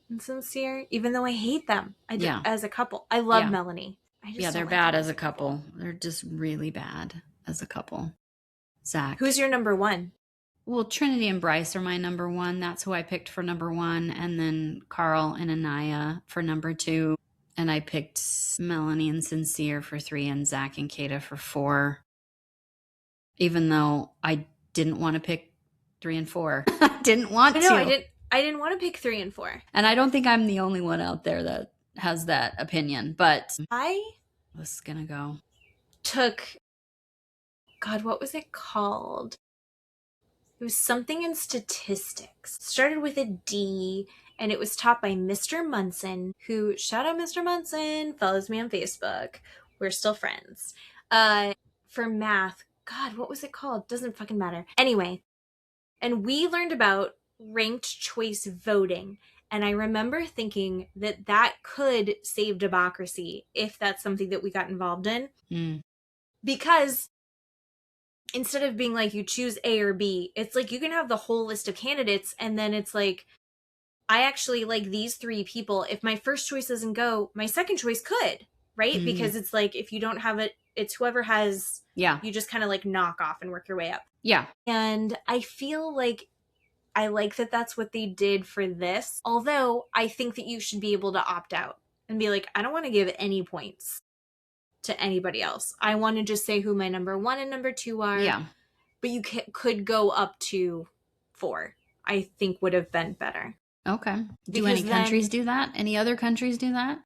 and Sincere, even though I hate them as a couple. I love Melanie. They're bad as a couple. They're just really bad as a couple. Zach. Who's your number one? Well, Trinity and Bryce are my number one. That's who I picked for number one. And then Carl and Anaya for number two. And I picked Melanie and Sincere for 3 and Zach and Kayda for 4. Even though I didn't want to pick 3 and 4. I didn't want to. I didn't want to pick 3 and 4. And I don't think I'm the only one out there that has that opinion. But I was going to go. God, what was it called? It was something in statistics. Started with a D, and it was taught by Mr. Munson, who, shout out Mr. Munson, follows me on Facebook. We're still friends. For math, God, what was it called? Doesn't fucking matter. Anyway, and we learned about ranked choice voting. And I remember thinking that could save democracy if that's something that we got involved in. Because instead of being like you choose A or B, it's like you can have the whole list of candidates and then it's like, I actually like these 3 people. If my first choice doesn't go, my second choice could, right? Because it's like if you don't have it, it's whoever has, you just kind of like knock off and work your way up. Yeah. And I feel like I like that that's what they did for this. Although I think that you should be able to opt out and be like, I don't want to give any points to anybody else. I want to just say who my number 1 and number 2 are. Yeah. But you could go up to 4. I think would have been better. Okay. Do any countries do that? Any other countries do that?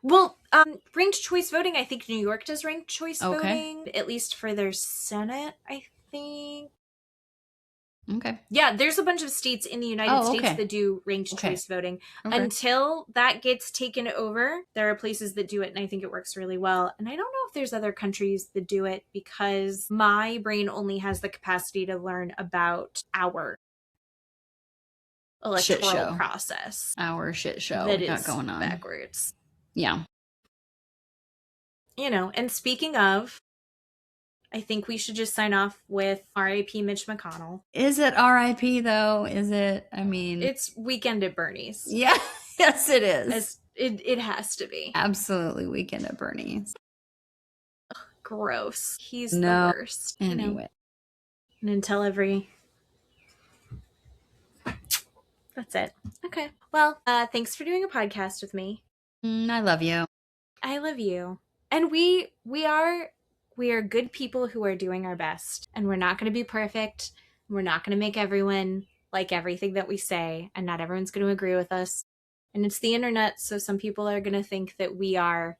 Well, ranked choice voting, I think New York does ranked choice voting, at least for their Senate, I think. Okay. Yeah, there's a bunch of states in the United States okay. that do ranked Okay. choice voting. Okay. Until that gets taken over, there are places that do it, and I think it works really well. And I don't know if there's other countries that do it, because my brain only has the capacity to learn about our electoral process. Our shit show that we got is going on. backwards. Yeah. You know, and speaking of, I think we should just sign off with R.I.P. Mitch McConnell. Is it R.I.P. though? Is it? I mean, it's Weekend at Bernie's. Yeah. Yes, it is. It has to be. Absolutely Weekend at Bernie's. Ugh, gross. He's No. the worst. Anyway. You know? And until that's it. Okay. Well, thanks for doing a podcast with me. I love you. I love you. And we are good people who are doing our best, and we're not going to be perfect. We're not going to make everyone like everything that we say, and not everyone's going to agree with us. And it's the internet, so some people are going to think that we are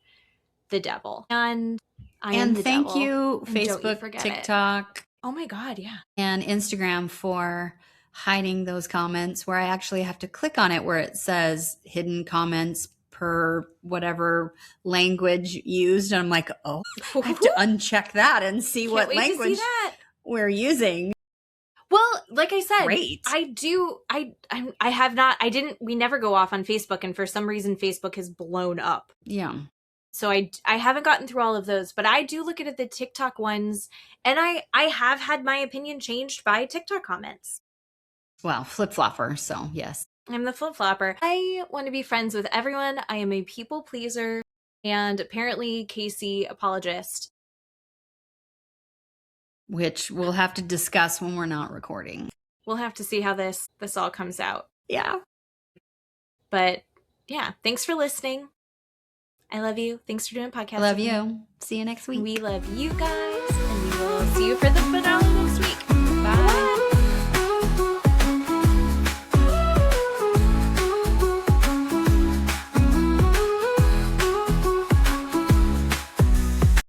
the devil. And I am the thank devil. you, And don't you Facebook, forget TikTok, Oh my God, yeah. and Instagram for hiding those comments, where I actually have to click on it where it says hidden comments per whatever language used. And I'm like, oh, I have to uncheck that and see Can't what wait to see language that. we're using. Well, like I said, Great. we never go off on Facebook, and for some reason Facebook has blown up. Yeah. So I haven't gotten through all of those, but I do look at the TikTok ones, and I have had my opinion changed by TikTok comments. Well, flip-flopper, so yes. I'm the flip-flopper. I want to be friends with everyone. I am a people pleaser, and apparently Casey apologist. Which we'll have to discuss when we're not recording. We'll have to see how this all comes out. Yeah. But yeah, thanks for listening. I love you. Thanks for doing a podcast. Love you. See you next week. We love you guys, and we will see you for the finale next week. Bye.